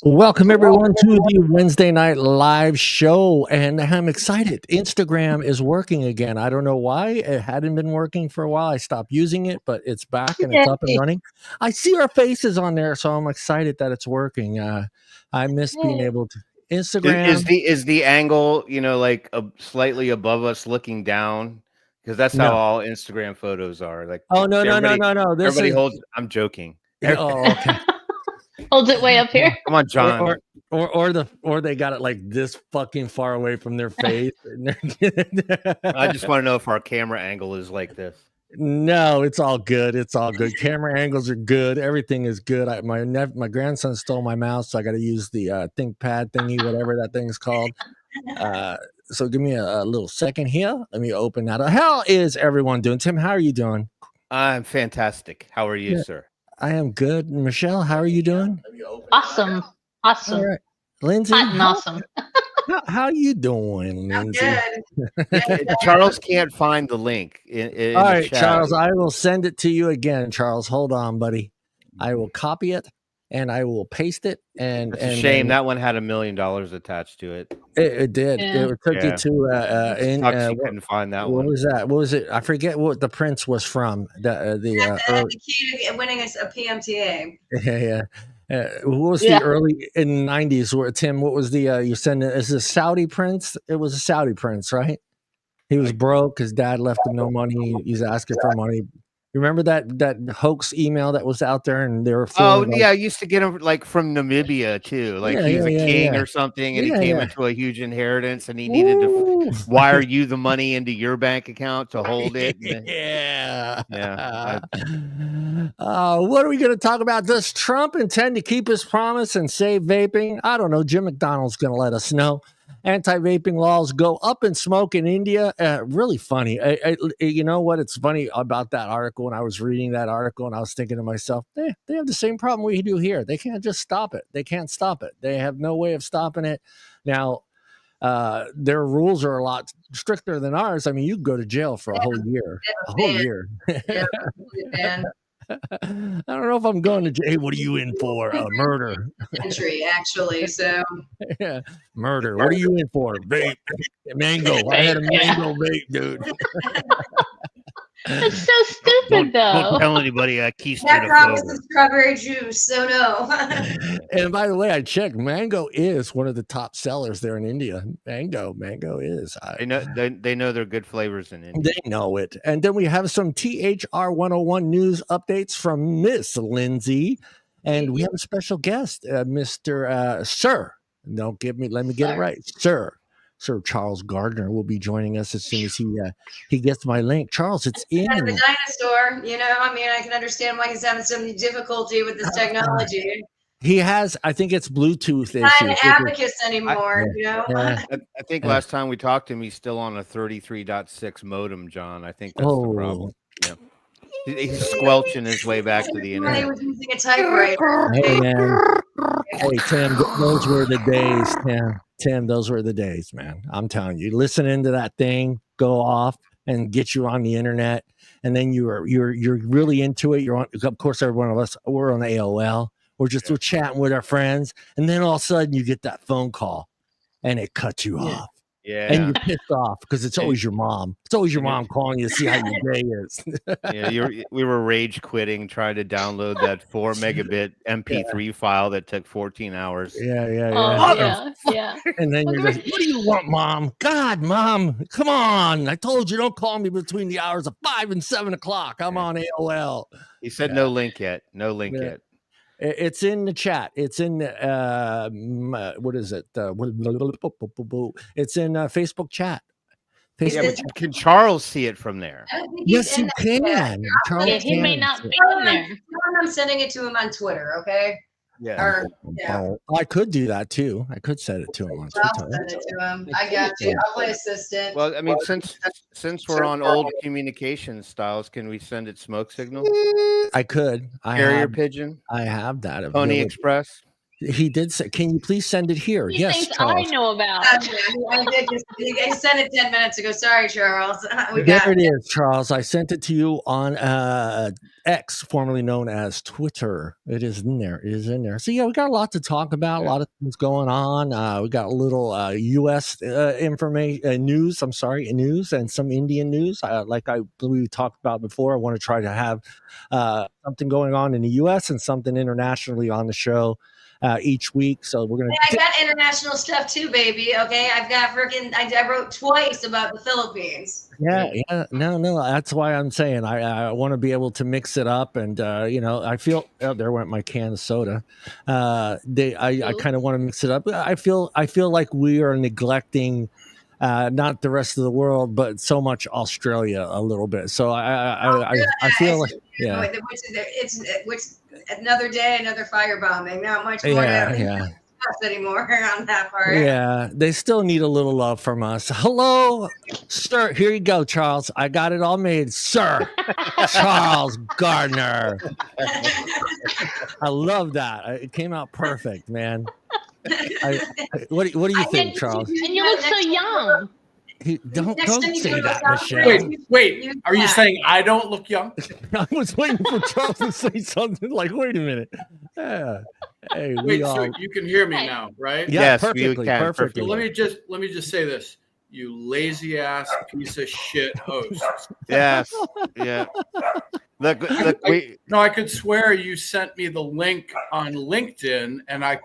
Welcome everyone to the Wednesday night live show, and I'm excited. Instagram is working again. I don't know why it hadn't been working for a while. I stopped using it, but it's back and it's up and running. I see our faces on there, so I'm excited that it's working. I miss being able to Instagram. Is the angle, like slightly above us looking down? Because that's how all Instagram photos are. Like, oh no. Everybody holds. I'm joking. Oh, okay. Holds it way up here. Come on, John. Or they got it like this fucking far away from their face. I just want to know if our camera angle is like this. No, it's all good. It's all good. Camera angles are good. Everything is good. My grandson stole my mouse, so I got to use the ThinkPad thingy, whatever that thing's called. So give me a little second here. Let me open that up. How is everyone doing? Tim, how are you doing? I'm fantastic. How are you, sir? I am good. Michelle, how are you doing? Awesome. All right. Lindsey, awesome. How you doing, Lindsey? Charles can't find the link. In all right, the chat. Charles, I will send it to you again. Charles, hold on, buddy. I will copy it and I will paste it. And it's a shame that one had $1 million attached to it. It did. Yeah. It took you to couldn't find that what one. was that? What was it? I forget what the prince was from. The key to winning a PMTA. Yeah. What was the early in the 90s? Where Tim? What was the you send it? Is a Saudi prince? It was a Saudi prince, right? He was broke. His dad left him no money. He's asking for money. Remember that hoax email that was out there, and they were. I used to get him like from Namibia too. Like he was a king or something, and he came into a huge inheritance, and he needed to wire you the money into your bank account to hold it. What are we going to talk about? Does Trump intend to keep his promise and save vaping? I don't know. Jim McDonald's going to let us know. Anti-vaping laws go up in smoke in India. Really funny. You know what? It's funny about that article. When I was reading that article, and I was thinking to myself, they have the same problem we do here. They can't just stop it. They can't stop it. They have no way of stopping it. Now, their rules are a lot stricter than ours. I mean, you go to jail for a whole year. I don't know if I'm going to jail. What are you in for? Murder. Entry, actually. So yeah, murder. What are you in for? Vape, mango. I had a mango vape, dude. It's so stupid, though. Don't tell anybody I keystroked that promises strawberry juice. So no. And by the way, I checked. Mango is one of the top sellers there in India. Mango is. They know they're good flavors in India. They know it. And then we have some THR 101 news updates from Miss Lindsey, and we have a special guest, Mr. Sir. Let me get it right, Sir Charles Gardner will be joining us as soon as he gets my link. Charles, it's in. Kind of a dinosaur, I can understand why he's having some difficulty with this technology. He has, I think it's Bluetooth issues. Not an abacus anymore, I think last time we talked to him, he's still on a 33.6 modem, John. I think that's the problem. Yeah. He's squelching his way back to the internet. He was using a typewriter. Hey, man. Hey, Tim, those were the days, Tim, those were the days, man. I'm telling you, listening to that thing go off and get you on the internet, and then you're really into it. You're on, of course, every one of us, we're on AOL. We're chatting with our friends, and then all of a sudden you get that phone call, and it cuts you off. Yeah, and you're pissed off because it's always your mom. It's always your mom calling you to see how your day is. We were rage quitting trying to download that 4 megabit MP3 file that took 14 hours. Yeah. And then you're just, what do you want, Mom? God, Mom, come on! I told you don't call me between the hours of 5 and 7 o'clock. I'm on AOL. He said no link yet. No link yet. It's in the chat. It's in what is it? It's in Facebook chat. Can Charles see it from there? Yes, you can. Charles he may not be in there. I'm sending it to him on Twitter. Okay. Yeah. I could do that too. I could send it to him on Twitter. I'll send it to him. I got you. I'll play assistant. Well, I mean, since we're on old communication styles, can we send it smoke signal? I could. Carrier pigeon. I have that. Pony Express. He did say, "Can you please send it here?" These Yes, things Charles. I know about. I did just. I sent it 10 minutes ago. Sorry, Charles. There it is, Charles. I sent it to you on X, formerly known as Twitter. It is in there. It is in there. So yeah, we got a lot to talk about. A lot of things going on. We got a little U.S. information, news. I'm sorry, news and some Indian news. Like we talked about before. I want to try to have something going on in the U.S. and something internationally on the show each week. So we're gonna. I got international stuff too, baby. Okay, I've got freaking. I wrote twice about the Philippines. Yeah. No. That's why I'm saying I want to be able to mix it up, and I feel there went my can of soda. I kind of want to mix it up. I feel like we are neglecting not the rest of the world, but so much Australia a little bit. So I feel like Which another day, another firebombing. Not much more anymore on that part. Yeah, they still need a little love from us. Hello, sir. Here you go, Charles. I got it all made, sir. Charles Gardner. I love that. It came out perfect, man. What do you think, Charles? And you look so young. Don't say that, Michelle. Wait. Are you saying I don't look young? I was waiting for Charles to say something like, "Wait a minute." Yeah. Hey, so you can hear me now, right? Yeah, yes, perfectly. So let me just say this: you lazy ass piece of shit host. Yes. Yeah. Look, I could swear you sent me the link on LinkedIn, and I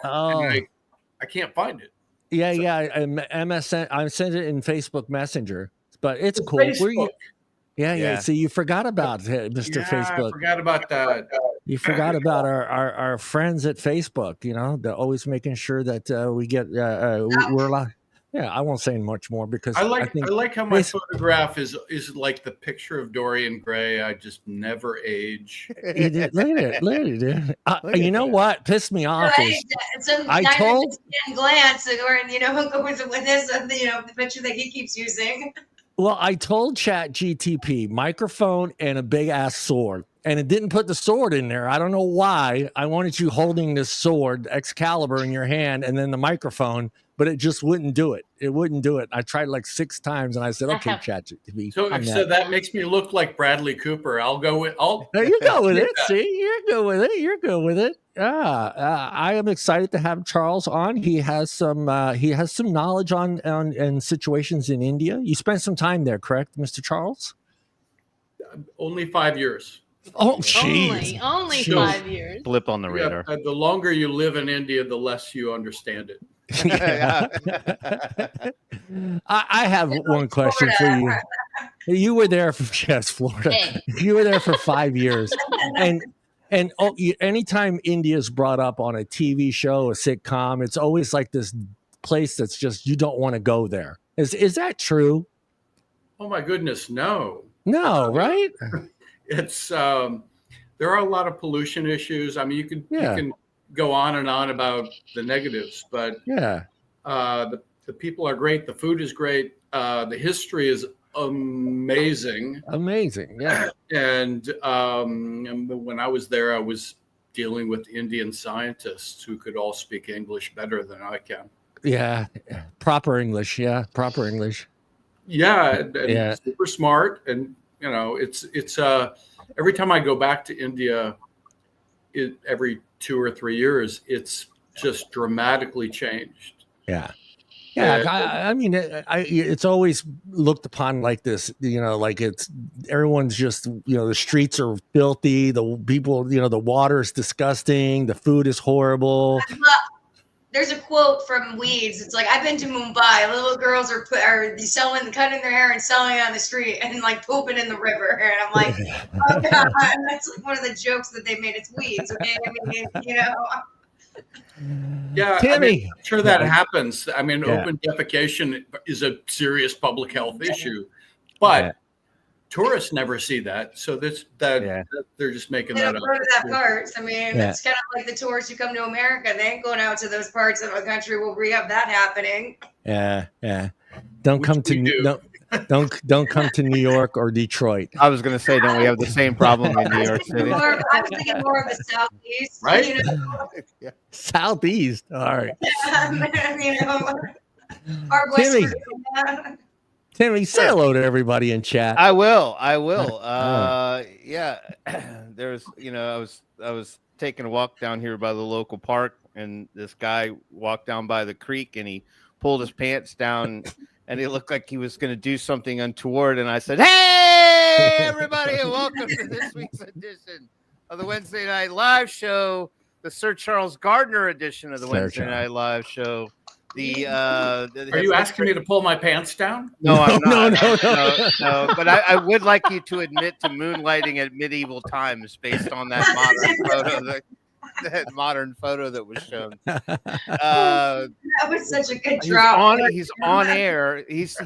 can't find it. Yeah, MSN. I sent it in Facebook Messenger, but it's cool. Yeah. So you forgot about it, Mr. Facebook. I forgot about that. You forgot about our friends at Facebook. They're always making sure that we get we're allowed. Yeah, I won't say much more because I like how my photograph is like the picture of Dorian Gray. I just never age. Look at it. You know what pissed me off is I told glance or with this the picture that he keeps using. Well, I told ChatGTP microphone and a big ass sword, and it didn't put the sword in there. I don't know why. I wanted you holding this sword, Excalibur, in your hand, and then the microphone, but it just wouldn't do it. It wouldn't do it. I tried like 6 times, and I said, "Okay, ChatGTP." So that makes me look like Bradley Cooper. I'll go with. You go with it. See, you're good with it. You're good with it. I am excited to have Charles on. He has some knowledge on situations in India. You spent some time there, correct, Mr. Charles? Only 5 years. Oh, jeez. Only 5 years. Blip on the radar. The longer you live in India, the less you understand it. I have one question for you. You were there for Florida. Hey. You were there for 5 years, and anytime India is brought up on a TV show, a sitcom, it's always like this place that's just you don't want to go there. Is that true? Oh my goodness, no, right? It's there are a lot of pollution issues. I mean, you can go on and on about the negatives, but the people are great. The food is great. The history is amazing. Yeah. And when I was there, I was dealing with Indian scientists who could all speak English better than I can. Yeah, proper English. Yeah. And super smart. And it's every time I go back to India, every 2 or 3 years, it's just dramatically changed. Yeah. I mean, it's always looked upon like this, like everyone's just, the streets are filthy. The people, the water is disgusting. The food is horrible. There's a quote from Weeds. It's like, I've been to Mumbai. Little girls are cutting their hair and selling it on the street and like pooping in the river. And I'm like, oh God. And that's like one of the jokes that they made. It's Weeds. Okay. I mean, Yeah, Timmy. I'm sure that happens. I mean, open defecation is a serious public health issue, but tourists never see that. So they're just making that up. They don't go to that part. I mean, it's kind of like the tourists who come to America. They ain't going out to those parts of the country where we have that happening. Yeah. Don't come to Don't come to New York or Detroit. I was going to say, don't we have the same problem in New York City? I was thinking more of the Southeast, right? You know? Yeah. Southeast. All right. You know, our West Timmy. Virginia. Timmy, say hello to everybody in chat. I will. Yeah. There's, I was taking a walk down here by the local park, and this guy walked down by the creek, and he pulled his pants down, and it looked like he was going to do something untoward. And I said, "Hey, everybody, and welcome to this week's edition of the Wednesday Night Live Show, the Sir Charles Gardner edition of the Wednesday Night Live Show." Are you asking me to pull my pants down? No, I'm not. No. But I would like you to admit to moonlighting at medieval times based on that modern photo that was shown. That was such a good drop. He's on air. He's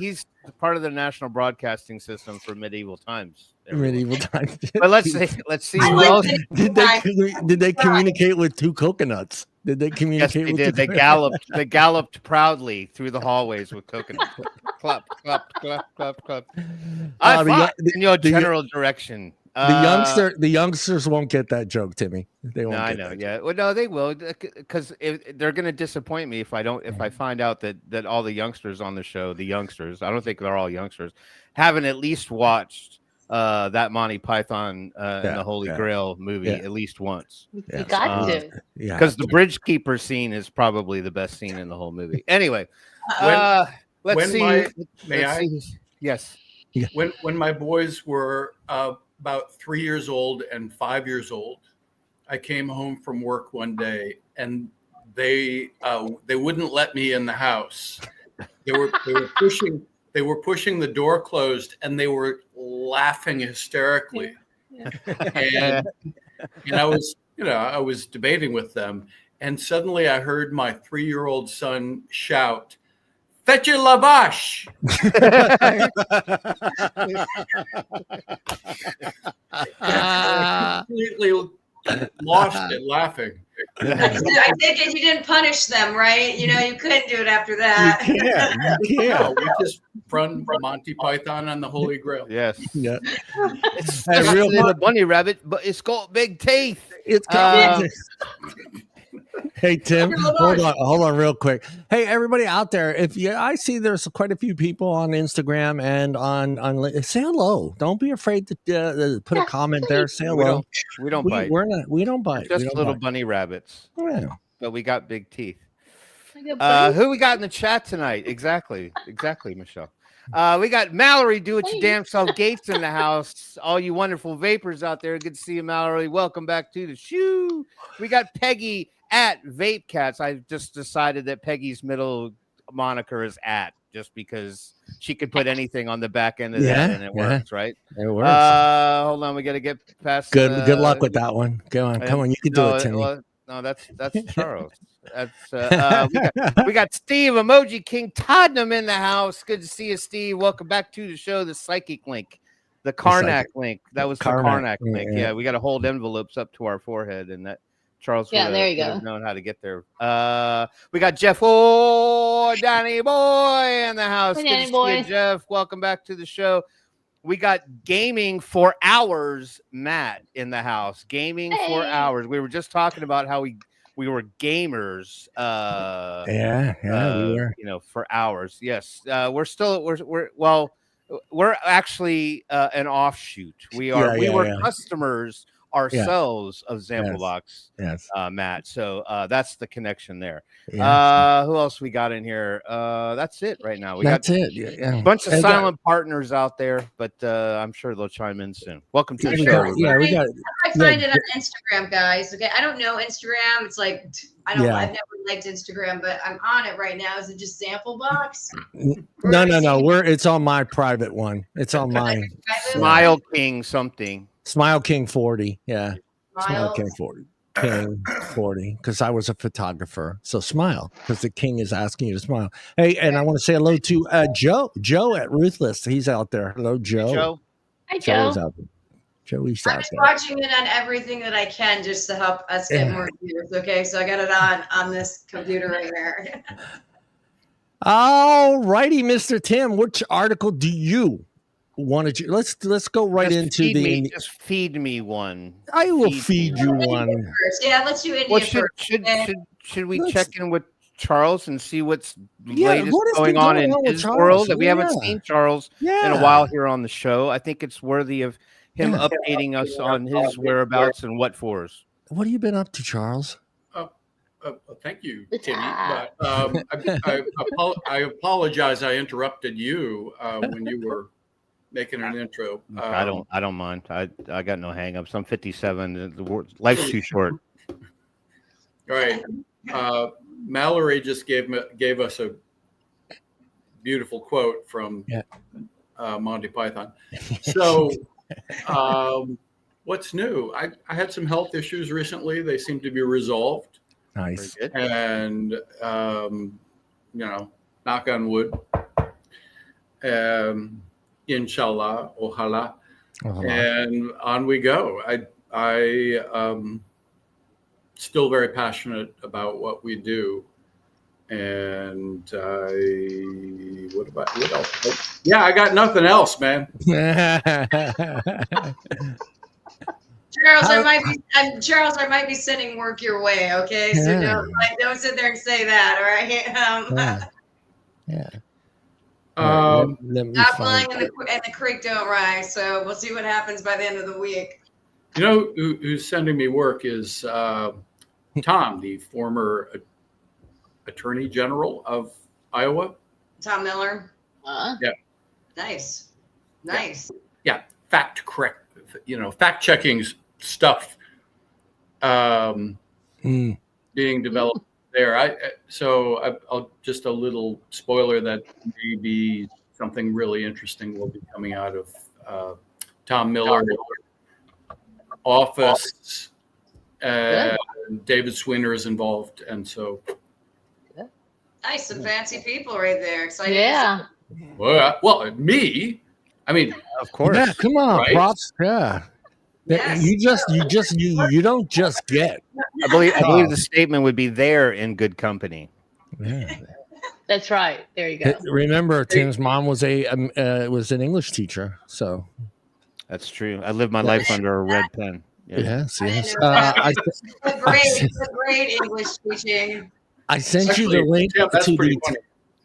part of the national broadcasting system for medieval times. Medieval times. But let's see. Well, did they communicate with two coconuts? Did they communicate? Yes, they did. They galloped proudly through the hallways with coconuts. Clap, clap, clap, clap, clap. I fought in your general direction. The youngsters won't get that joke, Timmy. They won't. No, I know. Yeah. Well, no, they will, because they're going to disappoint me if I find out that all the youngsters on the show, I don't think they're all youngsters, haven't at least watched that Monty Python and the Holy Grail movie at least once. You got to. Yeah. Because the bridge keeper scene is probably the best scene in the whole movie. Anyway, let's see. Yes. When my boys were about 3 years old and 5 years old, I came home from work one day, and they wouldn't let me in the house. They were pushing the door closed, and they were laughing hysterically. And I was debating with them, and suddenly I heard my 3-year-old son shout, "Fetch your lavash!" Completely lost it laughing. I think you didn't punish them, right? You couldn't do it after that. You can't. No, we just run Monty Python and the Holy Grail. Yes. Yeah. It's a bunny rabbit, but it's got big teeth. It's got Hey, Tim, hold on real quick. Hey, everybody out there, I see there's quite a few people on Instagram and on say hello. Don't be afraid to put a comment there. Say hello. We don't bite. We don't bite. Just little bunny rabbits. Yeah. But we got big teeth. Who we got in the chat tonight? Exactly, Michelle. We got Mallory, do it your damn self Gates in the house. All you wonderful vapors out there. Good to see you, Mallory. Welcome back to the show. We got Peggy at Vape Cats. I just decided that Peggy's middle moniker is at, just because she could put anything on the back end of that and it works, right? It works. Hold on, we got to get past. Good luck with that one. Come on, you can do it, Timmy. No, that's Charles. We got Steve, Emoji King Tottenham in the house. Good to see you, Steve. Welcome back to the show. The Psychic link, the Karnak link. That was the Karnak link. Yeah, we got to hold envelopes up to our forehead, and that Charles. There you go. Known how to get there. We got Jeff. Oh, Danny Boy in the house. Hey, Good Danny to Boy. see you, Jeff. Welcome back to the show. We got Gaming for Hours, Matt, in the house. Gaming for Hours. We were just talking about how we were gamers. We were. For hours. Yes. We're actually an offshoot. We were customers ourselves of Zamplebox, Matt. So that's the connection there. Who else we got in here? That's it right now. We got a bunch of silent partners out there, but I'm sure they'll chime in soon. Welcome to the show. I find it on Instagram, guys. Okay, I don't know Instagram. It's like I've never liked Instagram, but I'm on it right now. Is it just Zamplebox? No. It's on my private one. It's on mine. Smile King something. Smile King 40, yeah. Smile King 40. King 40, because I was a photographer. So smile, because the king is asking you to smile. Hey, and I want to say hello to Joe at Ruthless. He's out there. Hello, Joe. Hey, Joe. Hi, Joe. Joey's I'm out there. watching it on everything that I can just to help us get more views. Okay, so I got it on this computer right there. All righty, Mr. Tim. Which article do you want to? Let's go right into the. Just feed me one. I will feed you one. Yeah, let's do India first. Should we check in with Charles and see what's latest what going on in his world? That we haven't seen Charles in a while here on the show. I think it's worthy of him updating us on his whereabouts and what fors. What have you been up to, Charles? Thank you, Timmy. But I apologize. I interrupted you when you were making an intro. I don't mind. I got no hangups. I'm 57. Life's too short. All right. Mallory just gave us a beautiful quote from Monty Python. So, what's new? I had some health issues recently. They seem to be resolved. Nice. And knock on wood. Inshallah, ojalá. And on we go. I still very passionate about what we do. And what else? Yeah, I got nothing else, man. Charles, I might be sending work your way. Okay, so don't sit there and say that. All right. Not flying and the creek don't rise. So we'll see what happens by the end of the week. You know who's sending me work is Tom, the former Attorney General of Iowa. Tom Miller. Yeah. Nice. Yeah. Fact checking stuff being developed there. I'll just a little spoiler that maybe something really interesting will be coming out of Tom Miller's office. And David Sweener is involved, and so nice, some fancy people right there. Excited. Yeah. Well, me. I mean, of course. Yeah, come on, right? props. Yeah. Yes. You don't just get. I believe the statement would be there in good company. Yeah. That's right. There you go. Remember, Tim's mom was an English teacher, so that's true. I lived my life under a red pen. Yeah. Yes. Great English teaching. I sent you the link to the.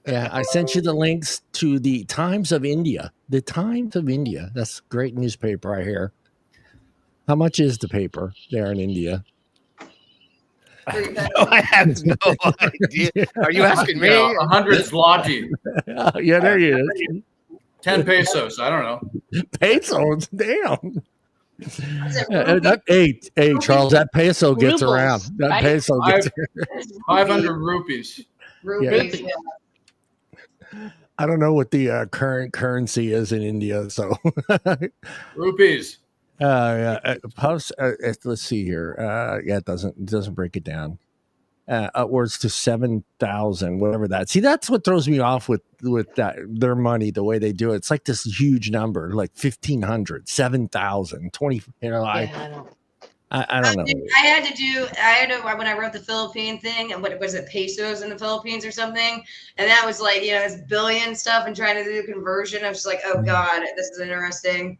Yeah, I sent you the links to the Times of India. The Times of India. That's a great newspaper I hear. How much is the paper there in India? I have no idea. Are you asking me? 100 zloty. Yeah, there you is. 10 pesos. I don't know. Pesos? Damn. Hey, Charles, that peso gets around. That peso gets 500 rupees. Rupees. Yeah. I don't know what the current currency is in India, so rupees. Let's see here. It doesn't break it down. Upwards to 7,000, whatever that. See, that's what throws me off with that their money, the way they do it. It's like this huge number, like 1,500, 7,000, 20. I don't know. I had to when I wrote the Philippine thing, and what was it, pesos in the Philippines or something, and that was like this billion stuff, and trying to do conversion. I was just like, oh god, this is interesting.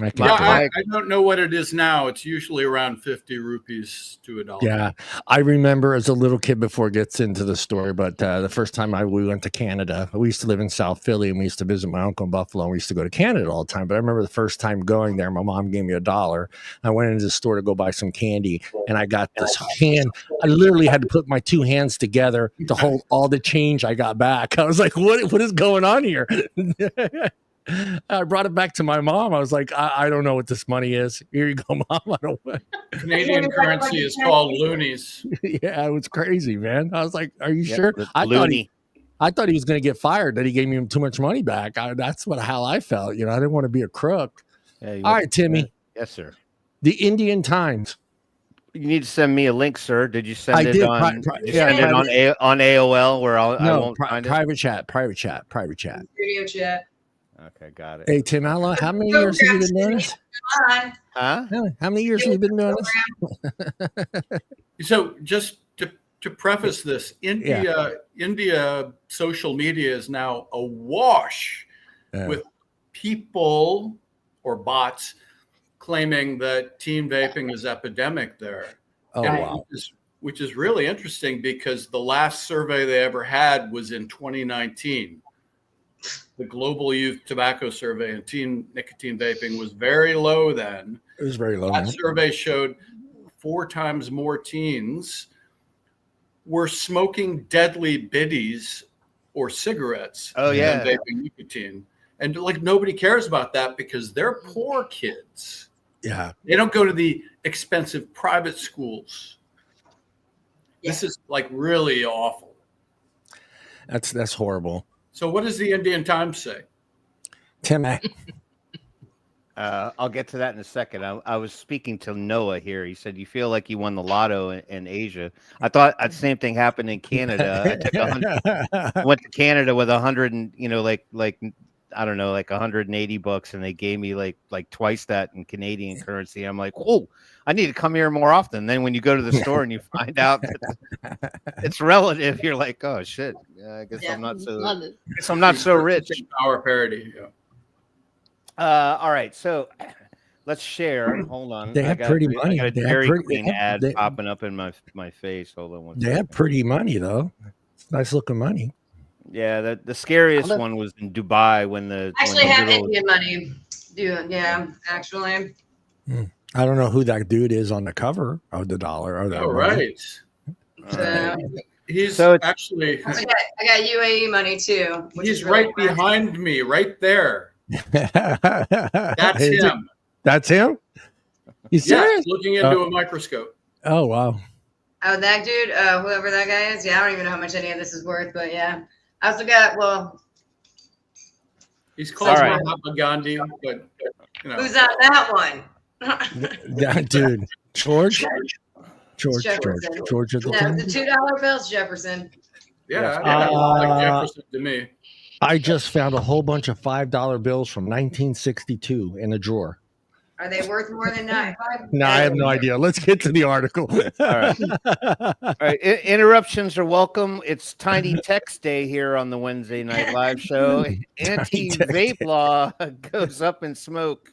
I don't know what it is now. It's usually around 50 rupees to $1. Yeah, I remember as a little kid before it gets into the story, but the first time we went to Canada, we used to live in South Philly, and we used to visit my uncle in Buffalo, and we used to go to Canada all the time. But I remember the first time going there, my mom gave me $1. I went into the store to go buy some candy, and I got this hand. I literally had to put my two hands together to hold all the change I got back. I was like, what is going on here? I brought it back to my mom. I was like, I don't know what this money is. Here you go, Mom. I don't. Canadian currency is called loonies. Yeah, it was crazy, man. I was like, are you sure? I thought he was going to get fired, that he gave me too much money back. That's how I felt. I didn't want to be a crook. Yeah, all right, Timmy. Yes, sir. The Indian Times. You need to send me a link, sir. Did you send it on? Send it on AOL where I won't find it? Private chat. Video chat. Okay, got it. Hey, Tim, how many years have you been doing this? Huh? How many years have you been doing this? So just to to preface this, India social media is now awash with people or bots claiming that teen vaping is epidemic there. Wow. Which is really interesting because the last survey they ever had was in 2019. The Global Youth Tobacco Survey and teen nicotine vaping was very low then. It was very low. That survey showed 4 times more teens were smoking deadly biddies or cigarettes than vaping nicotine. And like nobody cares about that because they're poor kids. Yeah. They don't go to the expensive private schools. This is like really awful. That's horrible. So what does the Indian Times say? Tim, I'll get to that in a second. I was speaking to Noah here. He said, you feel like you won the lotto in Asia. I thought the same thing happened in Canada. I went to Canada with 100 and, I don't know, like $180, and they gave me like twice that in Canadian currency. I'm like, whoa, I need to come here more often. Then when you go to the store and you find out that it's relative, you're like, oh shit, I guess I'm not so rich. Power parity. Yeah. All right, so let's share. Hold on, they have pretty money. I got a Dairy Queen ad popping up in my face. Hold on one second. They have pretty money though. Nice looking money. Yeah, the scariest one was in Dubai when the actually have Indian money. Actually. I don't know who that dude is on the cover of the dollar. Right. He's actually. I got UAE money too. He's really right behind me, right there. That's him. That's him. You serious? Looking into a microscope. Oh wow. Oh, that dude, whoever that guy is. Yeah, I don't even know how much any of this is worth, but yeah. I also got, he's called Mahatma Gandhi, but who's on that one? That dude, George at the time. The $2 bills, Jefferson. Yeah, like Jefferson to me. I just found a whole bunch of $5 bills from 1962 in a drawer. Are they worth more than that? No, I have no idea. Let's get to the article. All right. Interruptions are welcome. It's Tiny Text Day here on the Wednesday Night Live show. Anti-vape law goes up in smoke.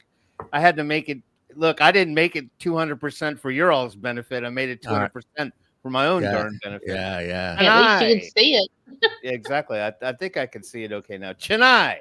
I had to make it. Look, I didn't make it 200% for your all's benefit. I made it 200% for my own darn benefit. Yeah. At least you can see it. Yeah, exactly. I think I can see it okay now. Chennai.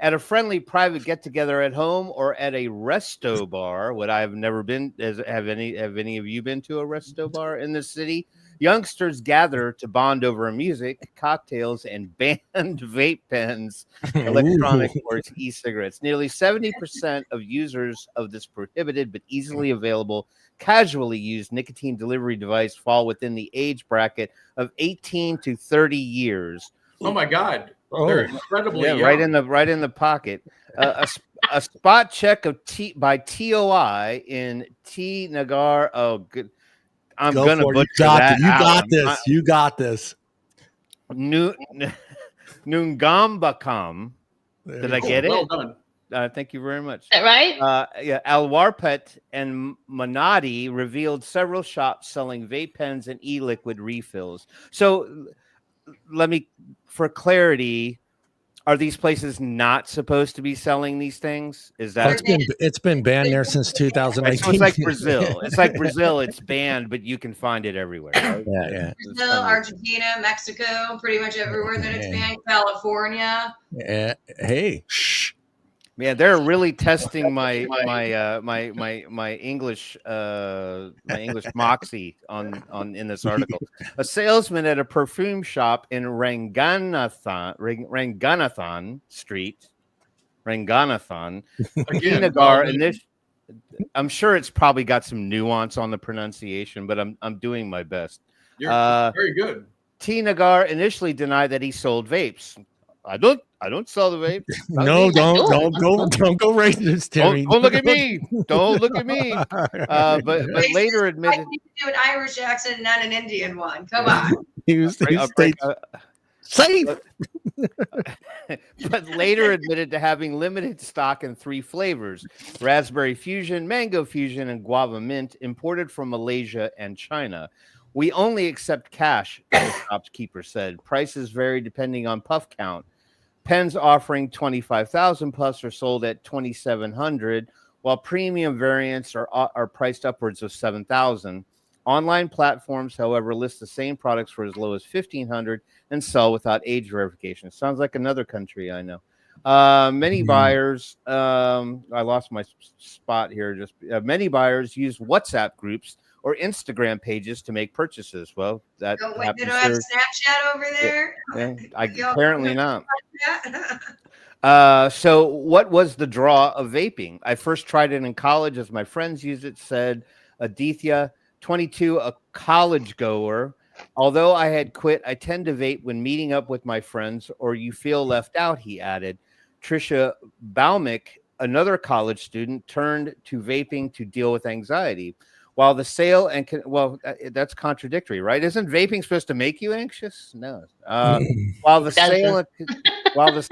At a friendly private get-together at home or at a resto bar, what I've never been, have any of you been to a resto bar in this city? Youngsters gather to bond over music, cocktails, and banned vape pens, electronic or e-cigarettes. Nearly 70% of users of this prohibited but easily available, casually used nicotine delivery device fall within the age bracket of 18 to 30 years. Oh my God. They're incredibly young. right in the pocket. A spot check of by TOI in T Nagar. Oh, good. I'm gonna butcher that. You got this. Nungambakam. Did I get it? Well done. Thank you very much. Is that right? Alwarpet and Manati revealed several shops selling vape pens and e-liquid refills. So let me, for clarity, are these places not supposed to be selling these things? Is that it's been banned there since 2018? So it's like Brazil. It's like Brazil. It's banned, but you can find it everywhere. Right? Yeah. Brazil, Argentina, Mexico, pretty much everywhere that it's banned. California. Hey, shh. Yeah, they're really testing my English moxie on in this article. A salesman at a perfume shop in Ranganathan Street, Nagar. I'm sure it's probably got some nuance on the pronunciation, but I'm doing my best. You're very good. T. Nagar initially denied that he sold vapes. I don't sell the vape. No, don't go racist, Terry. Don't look at me. Don't look at me. But later admitted. You can do an Irish accent, not an Indian one. Come on. Safe. But later admitted to having limited stock in 3 flavors: raspberry fusion, mango fusion, and guava mint, imported from Malaysia and China. We only accept cash, the shopkeeper said. Prices vary depending on puff count. Pens offering 25,000 puffs are sold at 2,700, while premium variants are priced upwards of 7,000. Online platforms, however, list the same products for as low as 1,500 and sell without age verification. Sounds like another country I know. Many buyers, I lost my spot here. Many buyers use WhatsApp groups or Instagram pages to make purchases. Well, that they don't have Snapchat over there. Apparently not. So what was the draw of vaping? I first tried it in college as my friends used it, said Aditya, 22, a college goer. Although I had quit, I tend to vape when meeting up with my friends or you feel left out, he added. Trisha Baumick, another college student, turned to vaping to deal with anxiety. While the sale and that's contradictory, right? Isn't vaping supposed to make you anxious? No. While the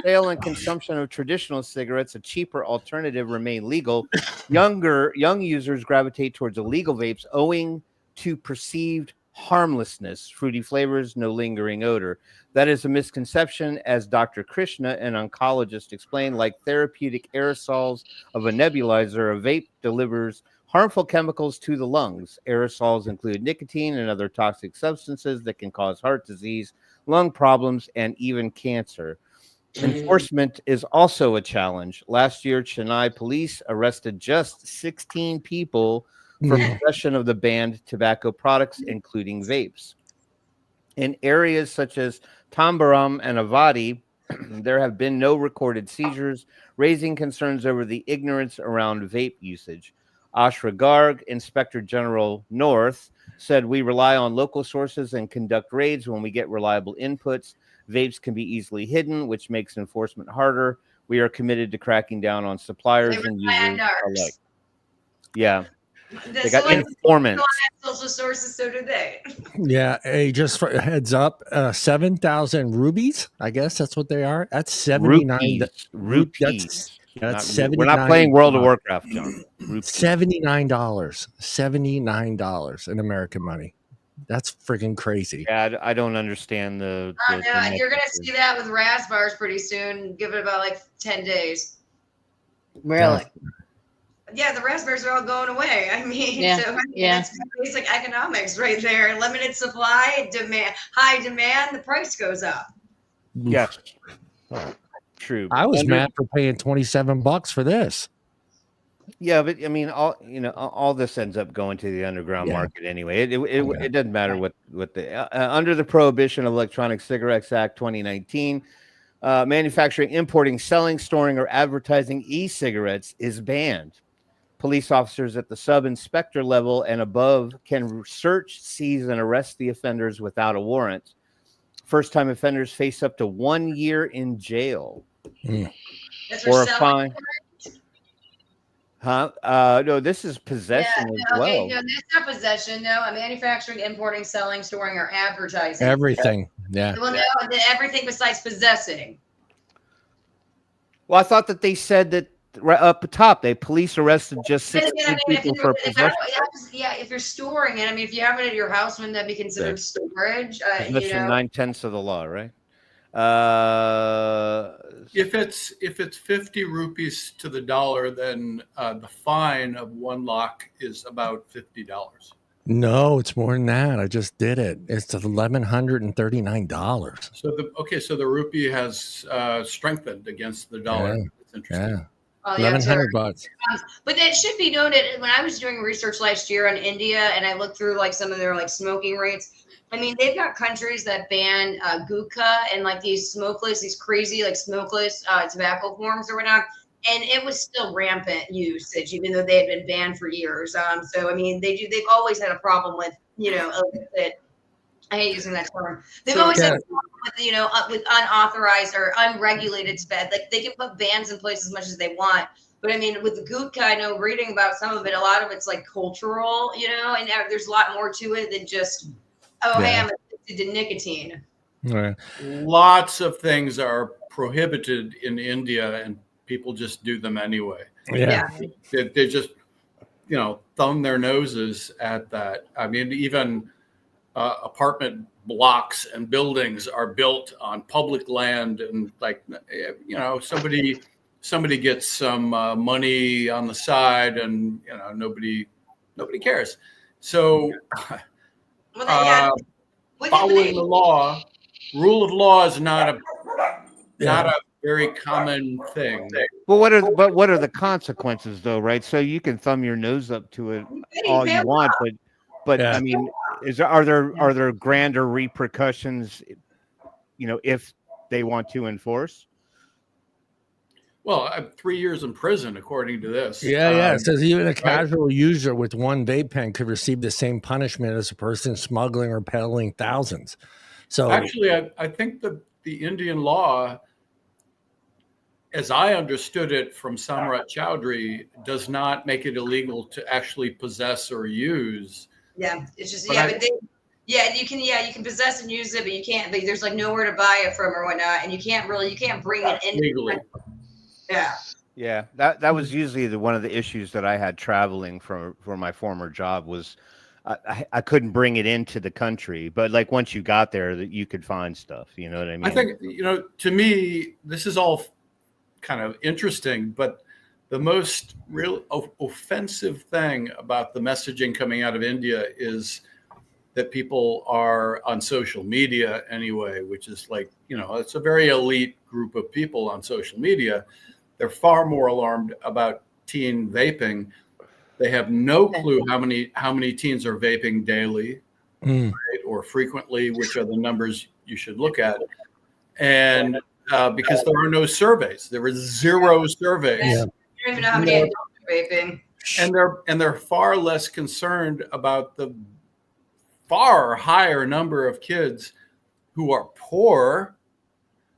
sale and consumption of traditional cigarettes, a cheaper alternative, remain legal, young users gravitate towards illegal vapes owing to perceived harmlessness, fruity flavors, no lingering odor. That is a misconception, as Dr. Krishna, an oncologist, explained. Like therapeutic aerosols of a nebulizer, a vape delivers harmful chemicals to the lungs. Aerosols include nicotine and other toxic substances that can cause heart disease, lung problems, and even cancer. Enforcement is also a challenge. Last year, Chennai police arrested just 16 people for possession of the banned tobacco products, including vapes. In areas such as Tambaram and Avadi, there have been no recorded seizures, raising concerns over the ignorance around vape usage. Ashra Garg, Inspector General North, said, we rely on local sources and conduct raids when we get reliable inputs. Vapes can be easily hidden, which makes enforcement harder. We are committed to cracking down on suppliers and users alike. Yeah. They got informants. Social sources, so do they. Yeah. Hey, just for a heads up, 7,000 rubies. I guess that's what they are. That's 79. Rupees. That's 79. We're not playing World of Warcraft, John. $79. $79 in American money. That's freaking crazy. Yeah, I don't understand the you're gonna see that with raspberries pretty soon. Give it about like 10 days. Really? Yeah, the raspberries are all going away. I mean, that's basic economics right there. Limited supply, demand, high demand, the price goes up. Yes. True. I was mad for paying $27 for this. Yeah, but I mean, all this ends up going to the underground market anyway. It doesn't matter what the under the Prohibition of Electronic Cigarettes Act 2019, manufacturing, importing, selling, storing, or advertising e-cigarettes is banned. Police officers at the sub-inspector level and above can search, seize, and arrest the offenders without a warrant. First-time offenders face up to 1 year in jail or a fine. No, this is possession as well. Okay, no, that's not possession. No, manufacturing, importing, selling, storing, or advertising. Everything. Yeah. Well, no, everything besides possessing. Well, I thought that they said that right up the top, police arrested just 16 people for possession. If you're storing it, I mean, if you have it at your house, wouldn't that be considered storage? Possession 9/10 of the law, right? If it's 50 rupees to the dollar, then the fine of one lock is about $50. No, it's more than that. I just did it. It's $1,139. So the rupee has strengthened against the dollar. Yeah. That's interesting. Yeah. $1,100. But that should be noted. When I was doing research last year on India, and I looked through like some of their like smoking rates. I mean, they've got countries that ban gutka and like these crazy like smokeless tobacco forms or whatnot, and it was still rampant usage, even though they had been banned for years. So I mean, they've always had a problem with illicit. I hate using that term. They've always had a problem with with unauthorized or unregulated sped. Like they can put bans in place as much as they want. But I mean, with the gutka, I know reading about some of it, a lot of it's like cultural, and there's a lot more to it than just, hey, I'm addicted to nicotine. Right. Lots of things are prohibited in India, and people just do them anyway. Yeah. They just, thumb their noses at that. I mean, even apartment blocks and buildings are built on public land, and somebody gets some money on the side, and nobody cares. So following the law, rule of law is not a very common thing. Well, what are the consequences though, right? So you can thumb your nose up to it all you want, but I mean, are there grander repercussions, if they want to enforce? Well, 3 years in prison, according to this. Yeah. It says even a casual user with one vape pen could receive the same punishment as a person smuggling or peddling thousands. So actually, I think the Indian law, as I understood it from Samrat Chowdhury, does not make it illegal to actually possess or use. Yeah, it's just you can possess and use it, but you can't. But there's like nowhere to buy it from or whatnot, and you can't bring it in legally. Yeah. That was usually one of the issues that I had traveling for my former job was I couldn't bring it into the country, but like once you got there, that you could find stuff. You know what I mean? I think to me, this is all kind of interesting, but the most real offensive thing about the messaging coming out of India is that people are on social media anyway, which is like, it's a very elite group of people on social media. They're far more alarmed about teen vaping. They have no clue how many teens are vaping daily, right, or frequently, which are the numbers you should look at. And because there are no surveys, there were 0 surveys. Yeah. You don't even know how many adults are vaping. And they're far less concerned about the far higher number of kids who are poor,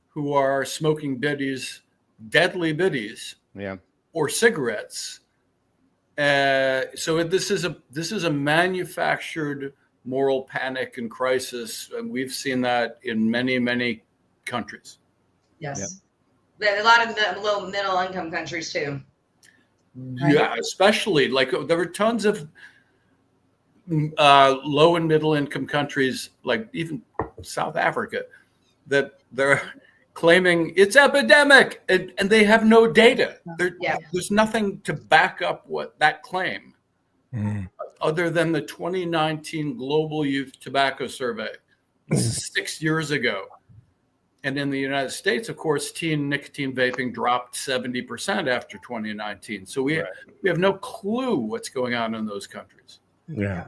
who are smoking biddies, deadly biddies, or cigarettes. So this is a manufactured moral panic and crisis, and we've seen that in many countries. Yes, a lot of the low middle income countries too. Yeah, especially like there were tons of low and middle income countries, like even South Africa, that they're claiming it's epidemic, and they have no data. There's nothing to back up what that claim, other than the 2019 Global Youth Tobacco Survey. This is 6 years ago. And in the United States, of course, teen nicotine vaping dropped 70% after 2019. So we have no clue what's going on in those countries. Yeah.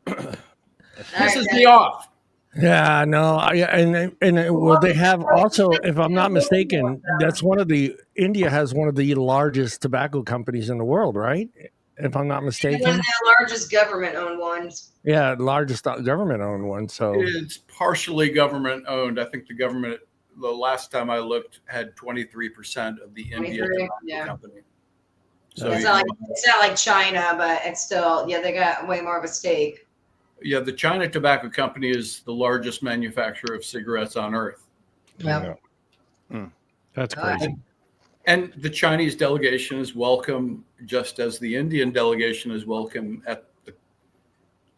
This is the off. Yeah, no, well, they have also, if I'm not mistaken, India has one of the largest tobacco companies in the world, right? If I'm not mistaken, one of the largest government-owned ones. Yeah, largest government-owned one. So it's partially government-owned. I think the government, the last time I looked, had 23% of the India tobacco company. So it's not like China, but it's still they got way more of a stake. Yeah, the China Tobacco Company is the largest manufacturer of cigarettes on earth. Yeah. That's crazy. And the Chinese delegation is welcome, just as the Indian delegation is welcome at the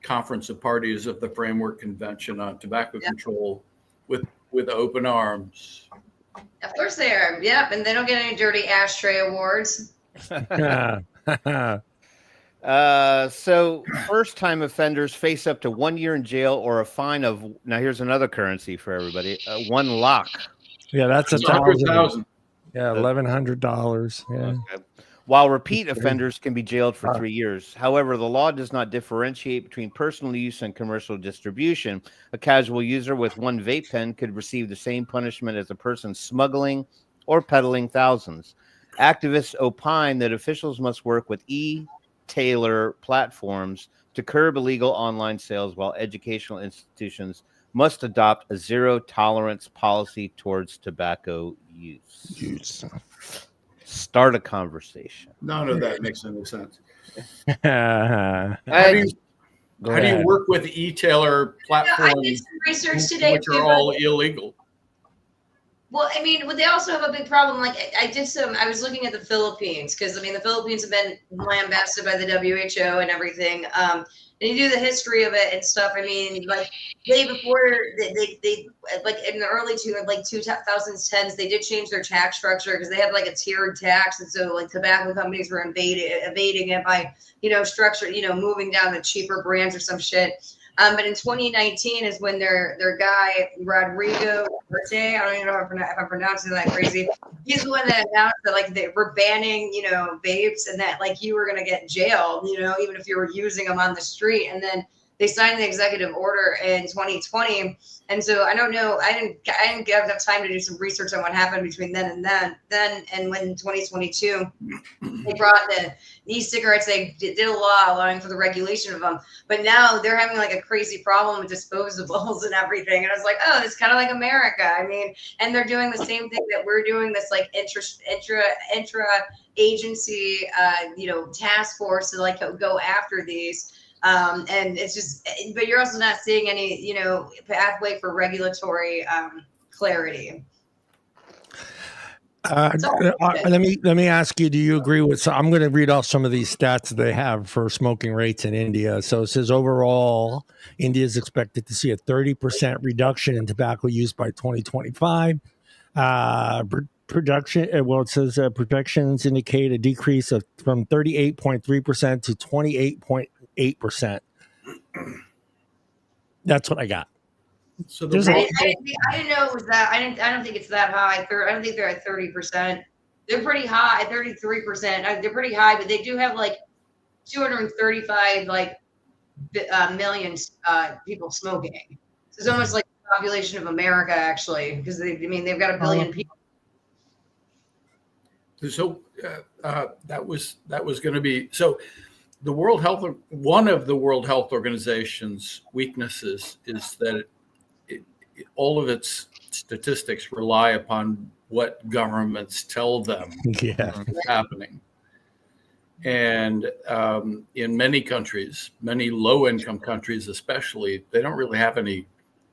Conference of Parties of the Framework Convention on Tobacco Control with open arms. Of course they are. Yep, and they don't get any dirty ashtray awards. So first-time offenders face up to 1 year in jail or a fine of, now here's another currency for everybody, 1 lakh. Yeah, that's $100,000. Yeah, $1,100. Yeah. Okay. While repeat offenders can be jailed for 3 years. However, the law does not differentiate between personal use and commercial distribution. A casual user with 1 vape pen could receive the same punishment as a person smuggling or peddling thousands. Activists opine that officials must work with e-tailer platforms to curb illegal online sales, while educational institutions must adopt a zero-tolerance policy towards tobacco use. Start a conversation. None of that makes any sense. How do you work with e-tailer platforms, I did some research today, which are all illegal? Well, I mean, they also have a big problem. Like, I was looking at the Philippines because, I mean, the Philippines have been lambasted by the WHO and everything. And you do the history of it and stuff. I mean, like, before they like in the early 2010s, they did change their tax structure because they had like a tiered tax. And so, like, tobacco companies were evading it by, moving down to cheaper brands or some shit. But in 2019 is when their guy Rodrigo Verte, I don't even know if I'm pronouncing that crazy. He's the one that announced that like they were banning, vapes, and that like you were gonna get jailed, even if you were using them on the street. And then they signed the executive order in 2020. And so I don't know. I didn't get enough time to do some research on what happened between then and when in 2022 they brought the e-cigarettes. They did a law allowing for the regulation of them, but now they're having like a crazy problem with disposables and everything. And I was like, oh, it's kind of like America. I mean, and they're doing the same thing that we're doing. This like intra agency, task force to like go after these. And it's just, but you're also not seeing any, pathway for regulatory clarity. Let me ask you, do you agree with, so I'm going to read off some of these stats that they have for smoking rates in India. So it says overall, India is expected to see a 30% reduction in tobacco use by 2025. It says projections indicate a decrease from 38.3% to 28.8%. That's what I got. So I didn't know it was that. I don't think it's that high. I don't think they're at 30%. They're pretty high, 33%. They're pretty high, but they do have like 235 million people smoking. So it's almost like the population of America, actually, because they've got a billion people. So that was going to be so. One of the World Health Organization's weaknesses is that all of its statistics rely upon what governments tell them is happening. And in many countries, many low-income countries especially, they don't really have any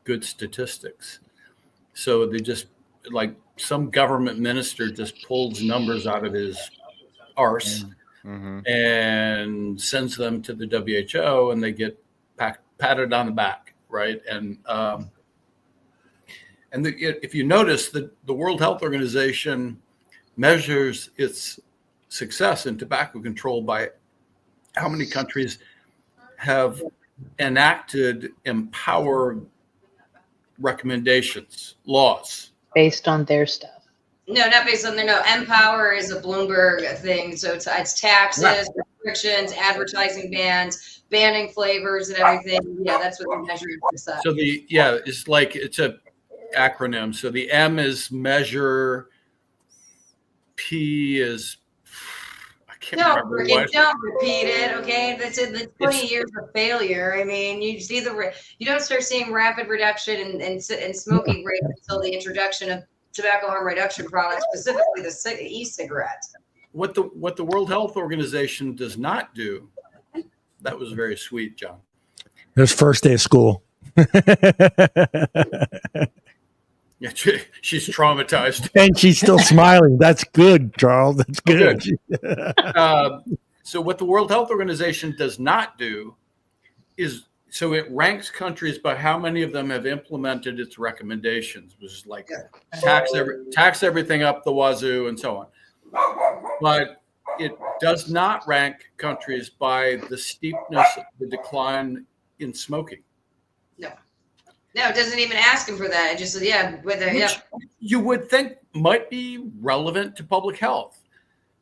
good statistics. So they just, like, some government minister just pulls numbers out of his arse and sends them to the WHO, and they get patted on the back, right? And if you notice, the World Health Organization measures its success in tobacco control by how many countries have enacted empower recommendations, laws. Based on their stuff. No, not based on their, no. Empower is a Bloomberg thing. So it's taxes, restrictions, advertising bans, banning flavors and everything. Yeah, that's what they're measuring success. So it's like, it's a acronym. So the M is measure, P is, I can't remember what. Don't repeat it, okay? That's in the 20 years of failure. I mean, you don't start seeing rapid reduction in smoking rates until the introduction of tobacco harm reduction products, specifically the e-cigarettes. What the World Health Organization does not do, that was very sweet, John. It was first day of school. Yeah, she's traumatized. And she's still smiling. That's good, Charles. That's good. So what the World Health Organization does not do is, so it ranks countries by how many of them have implemented its recommendations, which is like tax everything up the wazoo and so on. But it does not rank countries by the steepness of the decline in smoking. No, it doesn't even ask him for that. It just says, which you would think might be relevant to public health.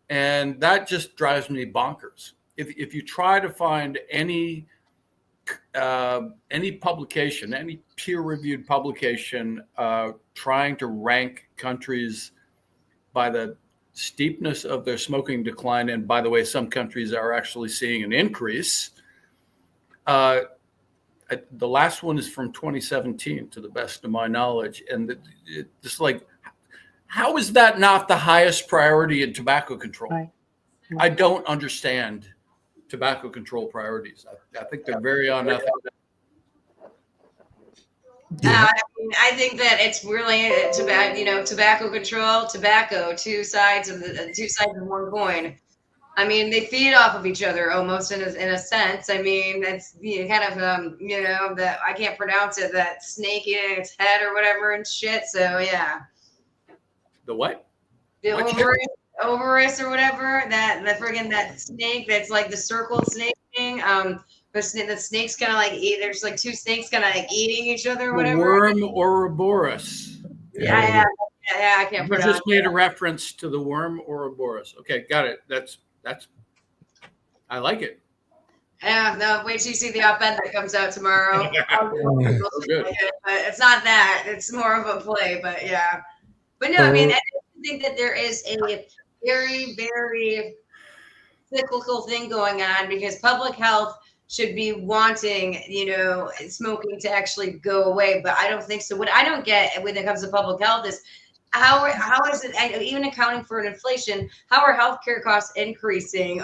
And that just drives me bonkers. If you try to find any publication, any peer-reviewed publication trying to rank countries by the steepness of their smoking decline, and by the way, some countries are actually seeing an increase. The last one is from 2017, to the best of my knowledge, and it's like, how is that not the highest priority in tobacco control? Right. I don't understand tobacco control priorities. I think they're very unethical. I think that it's really tobacco control, tobacco, two sides of one coin. I mean, they feed off of each other almost in a sense. I mean, it's kind of that I can't pronounce it, that snake eating its head or whatever and shit. So yeah. The what? The ovaris or whatever, that snake that's like the circled snake thing. The snake's kind of like there's like two snakes kind of like eating each other or whatever. The worm Ouroboros. Yeah, I can't pronounce it. Just made a reference to the worm Ouroboros. Okay, got it. That's I like it. Yeah, no, wait till you see the op-ed that comes out tomorrow. Good. It's not that. It's more of a play, but yeah. But no, I mean, I think that there is a very, very cyclical thing going on because public health should be wanting, smoking to actually go away. But I don't think so. What I don't get when it comes to public health is how is it, even accounting for an inflation, how are healthcare costs increasing,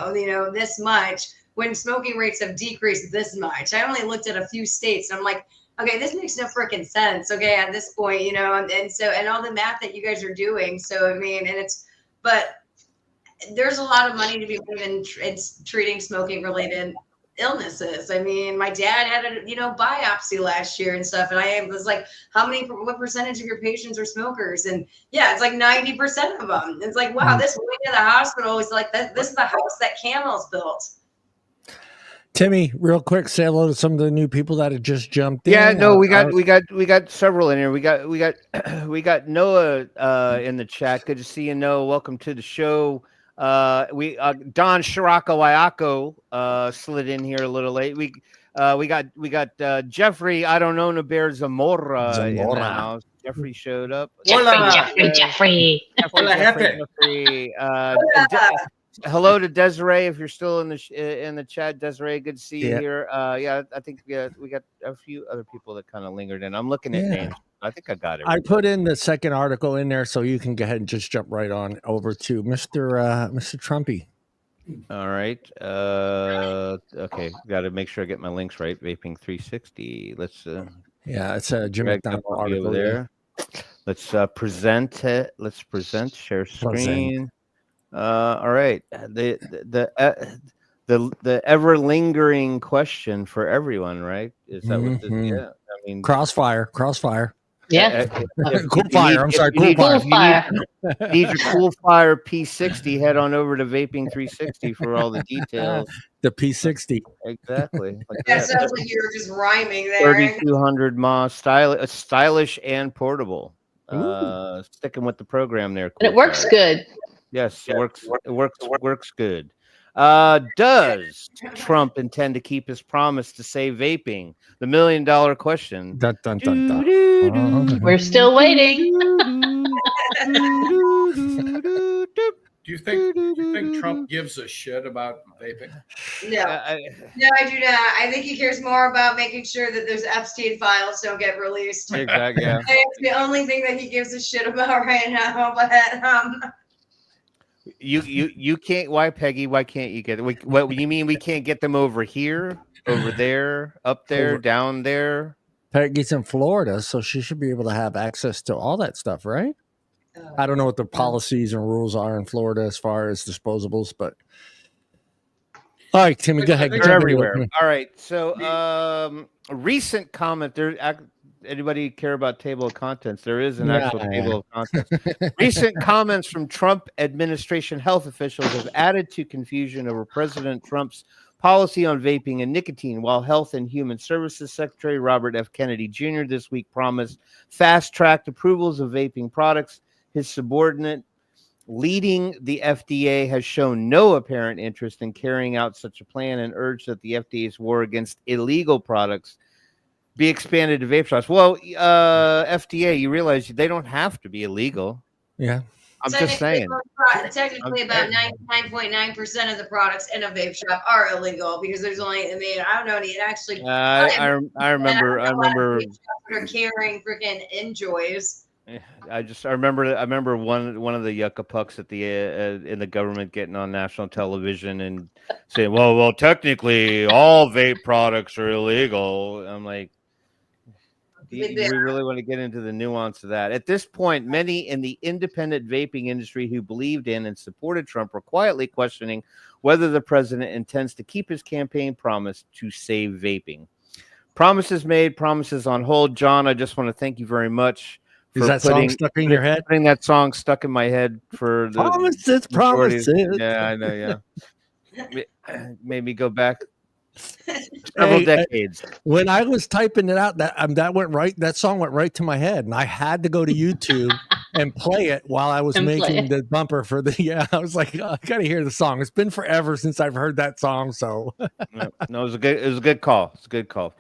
this much when smoking rates have decreased this much? I only looked at a few states and I'm like, okay, this makes no freaking sense. Okay, at this point, and all the math that you guys are doing. So, I mean, but there's a lot of money to be made in treating smoking related illnesses. I mean, my dad had a biopsy last year and stuff, and I was like, what percentage of your patients are smokers? And yeah, it's like 90% of them. It's like, wow, this wing of the hospital is like this is the house that Camel's built. Timmy, real quick, say hello to some of the new people that have just jumped in. Yeah, no, we got several in here. We got Noah in the chat. Good to see you, Noah. Welcome to the show. Don Shirako slid in here a little late. We got Jeffrey. I don't know, Naber Zamora in the house. Jeffrey showed up. Jeffrey. Hello to Desiree, if you're still in the chat. Desiree, good to see you here. I think we got a few other people that kind of lingered in. I'm looking at names. I think I got it. I put in the second article in there, so you can go ahead and just jump right on over to Mr. Trumpy. All right. Okay. Got to make sure I get my links right. Vaping 360. Let's. It's a Jim McDonald article over there. Let's present it. Let's present. Share screen. All right. The ever lingering question for everyone, right? Is that what this? Yeah. I mean, crossfire. Yeah. Cool fire. I'm sorry. Cool fire. Need your Cool Fire P60. Head on over to Vaping 360 for all the details. The P60. Exactly. Like that sounds like you were just rhyming there. 3200 mAh, stylish and portable. Sticking with the program there. And it works good. Yes, it works good. Does Trump intend to keep his promise to save vaping? The $1 million question. Dun, dun, dun, dun. We're still waiting. Do you think Trump gives a shit about vaping? No, I do not. I think he cares more about making sure that those Epstein files don't get released. Exactly. Yeah. It's the only thing that he gives a shit about right now. But You can't. Why, Peggy? Why can't you get it? What you mean? We can't get them over here, over there, up there, down there? Peggy's in Florida, so she should be able to have access to all that stuff, right? I don't know what the policies and rules are in Florida as far as disposables, but all right, Timmy, go ahead. They're everywhere. All right. So, recent comment there. Anybody care about table of contents? There is an actual table of contents. Recent comments from Trump administration health officials have added to confusion over President Trump's policy on vaping and nicotine, while Health and Human Services Secretary Robert F. Kennedy Jr. this week promised fast-tracked approvals of vaping products. His subordinate leading the FDA has shown no apparent interest in carrying out such a plan and urged that the FDA's war against illegal products be expanded to vape shops. Well, FDA, you realize they don't have to be illegal. Yeah. I'm just saying. Technically, about 99.9% of the products in a vape shop are illegal because there's only, I don't know, it actually. I remember. They're carrying freaking enjoys. I remember one of the yucca pucks at the in the government getting on national television and saying, well, technically all vape products are illegal. I'm like, We really want to get into the nuance of that. At this point, many in the independent vaping industry who believed in and supported Trump are quietly questioning whether the president intends to keep his campaign promise to save vaping. Promises made, promises on hold. John, I just want to thank you very much. Is that song stuck in your head? Putting that song stuck in my head for the promises. Yeah, I know. Yeah, made me go back several decades. When I was typing it out, that went right. That song went right to my head, and I had to go to YouTube and play it while I was making the bumper for the. Yeah, I was like, I gotta hear the song. It's been forever since I've heard that song. So no, it was a good call. It's a good call.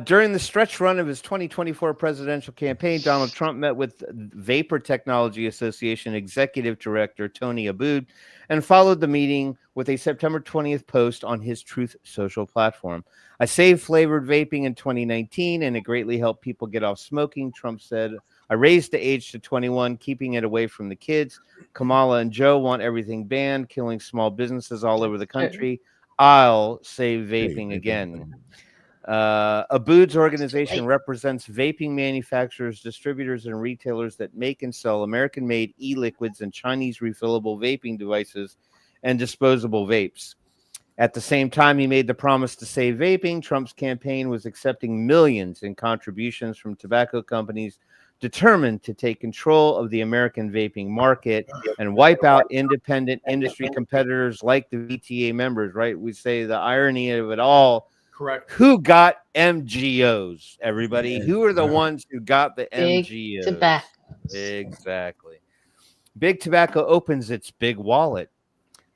During the stretch run of his 2024 presidential campaign, Donald Trump met with Vapor Technology Association Executive Director Tony Aboud and followed the meeting with a September 20th post on his Truth Social platform. I saved flavored vaping in 2019, and it greatly helped people get off smoking, Trump said. I raised the age to 21, keeping it away from the kids. Kamala and Joe want everything banned, killing small businesses all over the country. I'll save vaping again. Aboud's organization represents vaping manufacturers, distributors, and retailers that make and sell American-made e-liquids and Chinese refillable vaping devices and disposable vapes. At the same time he made the promise to save vaping, Trump's campaign was accepting millions in contributions from tobacco companies determined to take control of the American vaping market and wipe out independent industry competitors like the VTA members, right? We say the irony of it all. Correct. Who got MGOs, everybody? Who are the ones who got the MGOs? Tobacco. Exactly. Big Tobacco opens its big wallet.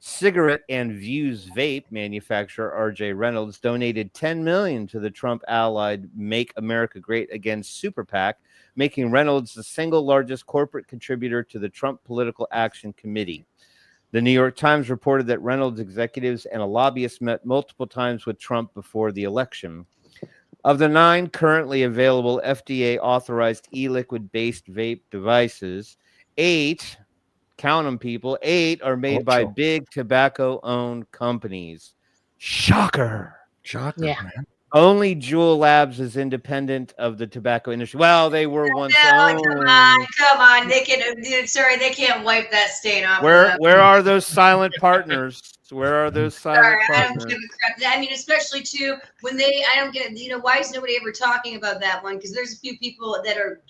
Cigarette and Views vape manufacturer RJ Reynolds donated $10 million to the Trump-allied Make America Great Again super PAC, making Reynolds the single largest corporate contributor to the Trump Political Action Committee. The New York Times reported that Reynolds executives and a lobbyist met multiple times with Trump before the election. Of the 9 currently available FDA-authorized e-liquid-based vape devices, 8, count them, people, 8 are made by big tobacco-owned companies. Shocker. Yeah. Man. Only Juul Labs is independent of the tobacco industry. Well, they were once owned. Come on. They can't wipe that stain off. Where are those silent partners? Where are those silent partners? I don't give a crap. I mean, especially too when I don't get. Why is nobody ever talking about that one? Because there's a few people that are.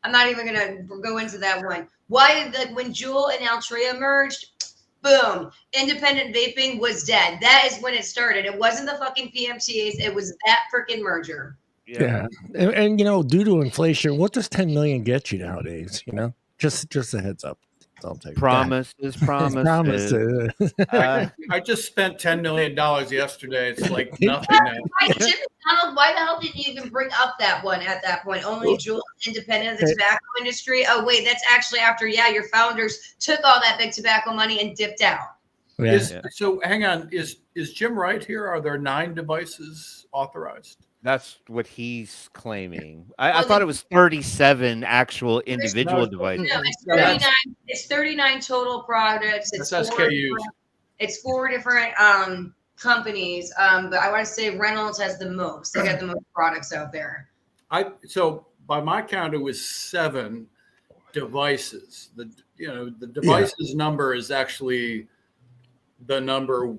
I'm not even gonna go into that one. Why when Juul and Altria merged? Boom. Independent vaping was dead. That is when it started. It wasn't the fucking PMTAs. It was that freaking merger. Yeah. And due to inflation, what does 10 million get you nowadays? Just a heads up. I'll take promise. I just spent $10 million yesterday. It's like nothing now. Jim McDonald, why the hell did you even bring up that one at that point? Only Juul, independent of the tobacco industry. Oh wait, that's actually after your founders took all that big tobacco money and dipped out. Yeah. So hang on, is Jim right here? Are there 9 devices authorized? That's what he's claiming. I thought it was 37 actual individual devices. No, it's 39 total products. It's SKUs. It's 4 different companies. But I want to say Reynolds has the most. They got the most products out there. So by my count, it was 7 devices. The devices number is actually the number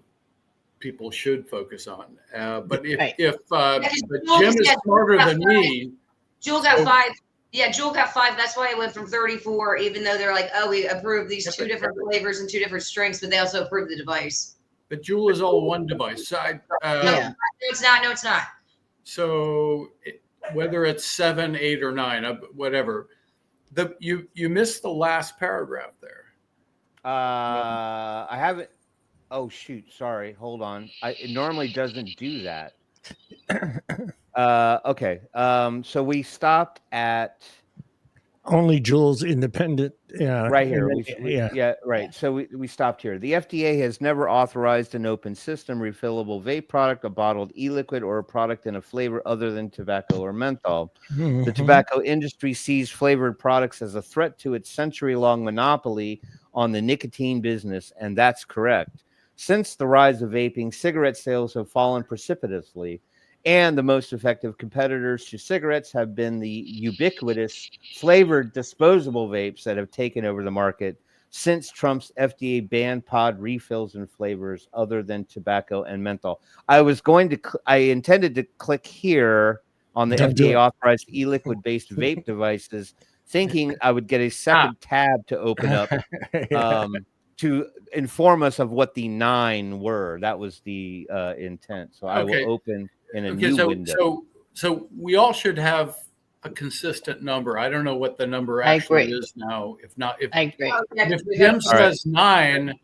people should focus on. But if Jim is smarter than me, Juul got 5. Yeah, Juul got 5. That's why it went from 34, even though they're like, oh, we approved these 2 different flavors and 2 different strengths, but they also approved the device. But Juul is all one device. So no, it's not. No, it's not. So whether it's 7, 8, or 9, whatever, you missed the last paragraph there. I haven't. Oh shoot! Sorry. Hold on. It normally doesn't do that. Okay. So we stopped at only Juul's independent. Yeah. Right here. Right. So we stopped here. The FDA has never authorized an open system refillable vape product, a bottled e-liquid, or a product in a flavor other than tobacco or menthol. Mm-hmm. The tobacco industry sees flavored products as a threat to its century-long monopoly on the nicotine business, and that's correct. Since the rise of vaping, cigarette sales have fallen precipitously. And the most effective competitors to cigarettes have been the ubiquitous flavored disposable vapes that have taken over the market since Trump's FDA banned pod refills and flavors other than tobacco and menthol. I intended to click here on the FDA authorized e-liquid based vape devices, thinking I would get a second tab to open up to inform us of what the 9 were. That was the intent. So I will open in a new window. So we all should have a consistent number. I don't know what the number actually is now. If Jim says 9,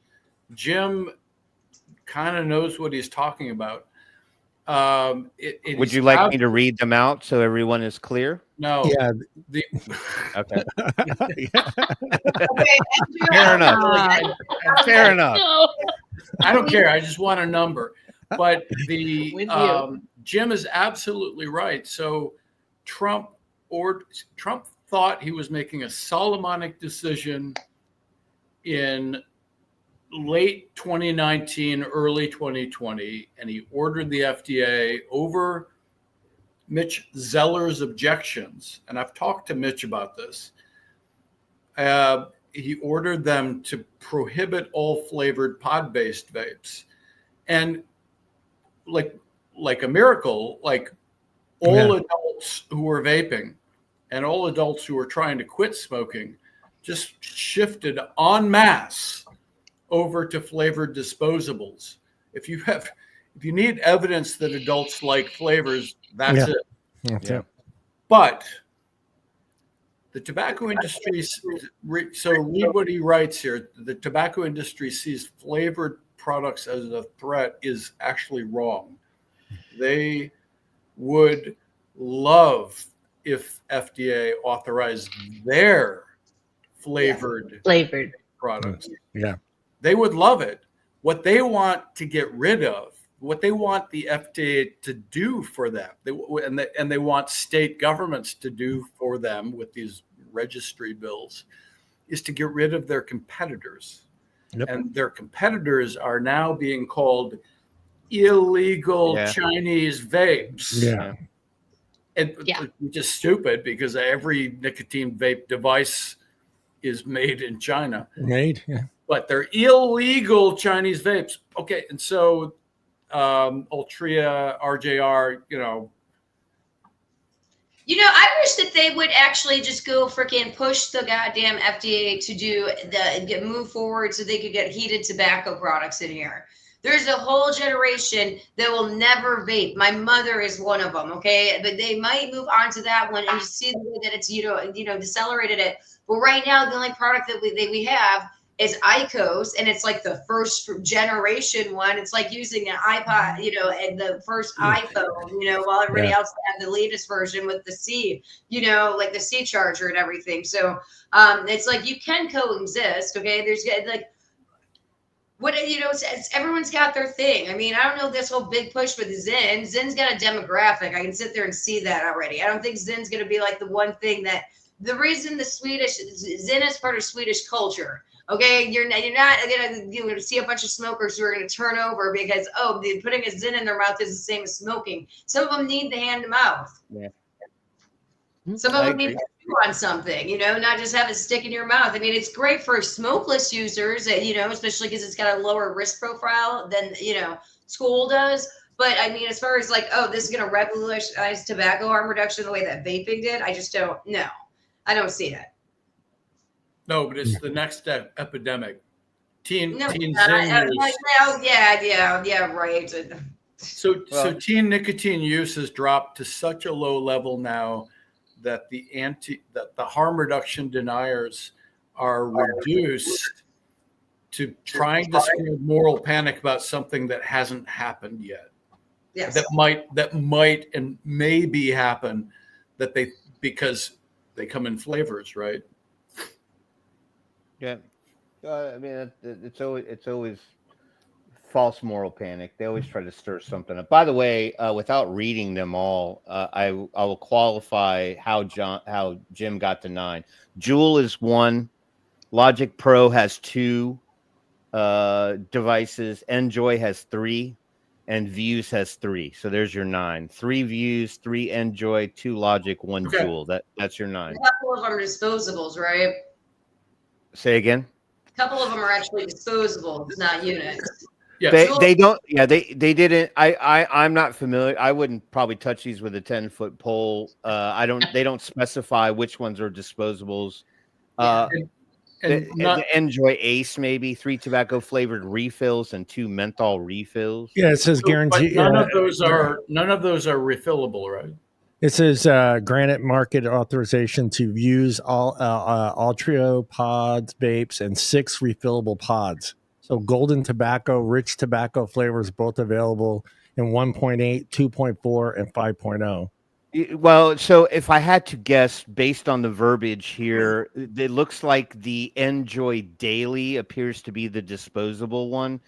Jim kind of knows what he's talking about. Would you like me to read them out so everyone is clear? No. Yeah. Okay. Okay, Fair enough. Fair enough. No. I don't care. I just want a number. But Jim is absolutely right. So Trump thought he was making a Solomonic decision in late 2019, early 2020, and he ordered the FDA over Mitch Zeller's objections. And I've talked to Mitch about this. He ordered them to prohibit all flavored pod-based vapes. And like a miracle, like all adults who were vaping and all adults who were trying to quit smoking just shifted en masse over to flavored disposables. If you need evidence that adults like flavors, that's it. Okay. But the tobacco industry, so read what he writes here. The tobacco industry sees flavored products as a threat is actually wrong. They would love if FDA authorized their flavored products. Yeah. They would love it. What they want to get rid of, what they want the FDA to do for them, and they want state governments to do for them with these registry bills, is to get rid of their competitors. Yep. And their competitors are now being called illegal Chinese vapes. Yeah. And which is stupid because every nicotine vape device is made in China. But they're illegal Chinese vapes. Okay, and so Altria, RJR, I wish that they would actually just go freaking push the goddamn FDA to move forward so they could get heated tobacco products in here. There's a whole generation that will never vape. My mother is one of them, okay? But they might move on to that one and you see the way that it's, decelerated it. But right now, the only product that we have is IQOS, and it's like the first generation one. It's like using an iPod, and the first iPhone, while everybody else had the latest version with the C, like the C charger and everything. So it's like you can coexist, okay? There's like, everyone's got their thing. I mean, I don't know this whole big push for the Zyn. Zyn's got a demographic. I can sit there and see that already. I don't think Zyn's going to be like the one thing that the reason Zyn is part of Swedish culture. Okay, you're not gonna see a bunch of smokers who are gonna turn over because putting a Zyn in their mouth is the same as smoking. Some of them need the hand to mouth. Yeah. Some of them need to chew on something, not just have it stick in your mouth. I mean, it's great for smokeless users, especially because it's got a lower risk profile than school does. But I mean, as far as like, this is gonna revolutionize tobacco harm reduction the way that vaping did, I just don't know. I don't see it. No, but it's the next epidemic. Teen Zyn use. Right. So teen nicotine use has dropped to such a low level now that the harm reduction deniers are reduced to trying to spread moral panic about something that hasn't happened yet. Yes. That might and maybe happen because they come in flavors, right? Yeah, I mean, it's always false moral panic. They always try to stir something up. By the way, without reading them all, I will qualify how Jim got to 9. Juul is 1. Logic Pro has 2 devices. Enjoy has 3. and Views has 3. So there's your 9. 3 Views, 3 Enjoy, 2 Logic, 1 Jewel. That's your 9. A couple of them are disposables, right? Say again. A couple of them are actually disposables, not units. Yeah, they don't. Yeah, they didn't. I'm not familiar. I wouldn't probably touch these with a 10-foot pole. They don't specify which ones are disposables. The Enjoy Ace, maybe 3 tobacco flavored refills and 2 menthol refills. Yeah, it says guarantee. None of those are refillable, right? It says granted market authorization to use all Altrio pods, vapes, and 6 refillable pods. So golden tobacco, rich tobacco flavors, both available in 1.8, 2.4, and 5.0. Well, so if I had to guess based on the verbiage here, it looks like the Enjoy Daily appears to be the disposable one.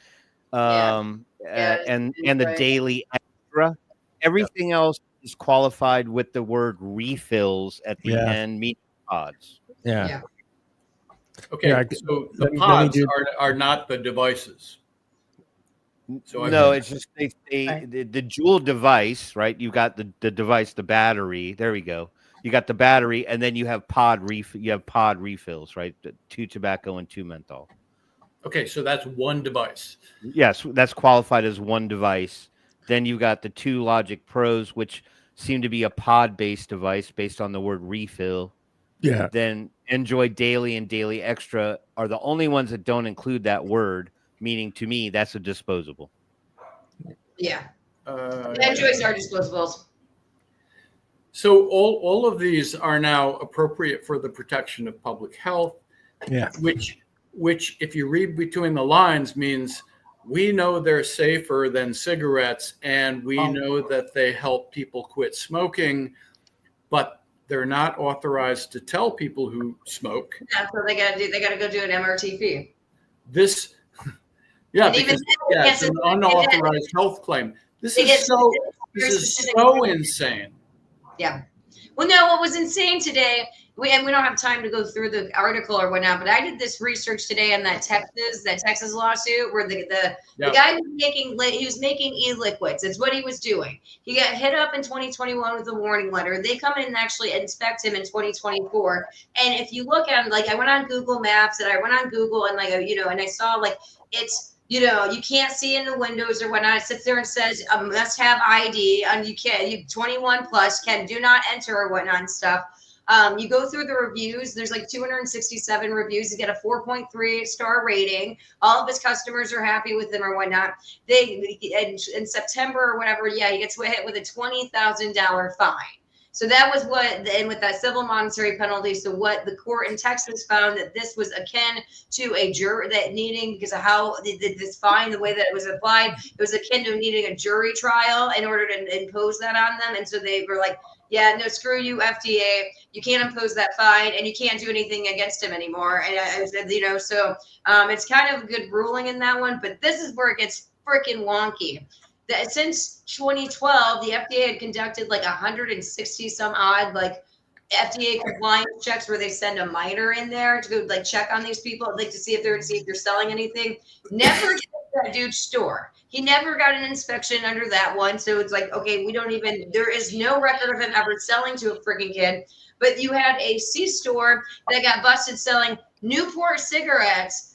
And the Daily Extra. Everything else is qualified with the word refills at the end, meaning pods. Yeah. Okay, so the pods are not the devices. So no, it's just the Juul device, right? You got the device, the battery. There we go. You got the battery, and then you have pod refills, right? 2 tobacco and 2 menthol. Okay, so that's one device. Yes, that's qualified as one device. Then you got the 2 Logic Pros, which seem to be a pod-based device based on the word refill. Yeah. Then Enjoy Daily and Daily Extra are the only ones that don't include that word, meaning to me that's a disposable. Yeah. Enjoys are disposables. So all of these are now appropriate for the protection of public health. Yeah. Which if you read between the lines means we know they're safer than cigarettes and we know that they help people quit smoking, but they're not authorized to tell people who smoke. Yeah, so they gotta go do an MRTP. This it's an unauthorized health claim. This is so insane. Yeah. Well, no, what was insane today, we don't have time to go through the article or whatnot, but I did this research today on that Texas lawsuit where the guy was making e-liquids. It's what he was doing. He got hit up in 2021 with a warning letter. They come in and actually inspect him in 2024. And if you look at him, like I went on Google Maps and and I saw it's, you can't see in the windows or whatnot. It sits there and says must have ID, and you 21 plus do not enter or whatnot and stuff. You go through the reviews. There's like 267 reviews. You get a 4.3 star rating. All of his customers are happy with him or whatnot. In September or whatever, he gets hit with a $20,000 fine. So that was and with that civil monetary penalty. So what the court in Texas found that this was akin to a jury because of how this fine, the way that it was applied, it was akin to needing a jury trial in order to impose that on them. And so they were like, yeah, no, screw you, FDA. You can't impose that fine and you can't do anything against him anymore. And so it's kind of a good ruling in that one. But this is where it gets freaking wonky. That since 2012, the FDA had conducted like 160 some odd FDA compliance checks where they send a miter in there to go check on these people, to see if they're selling anything. Never did that dude's store. He never got an inspection under that one. So it's okay, there is no record of him ever selling to a freaking kid. But you had a C-store that got busted selling Newport cigarettes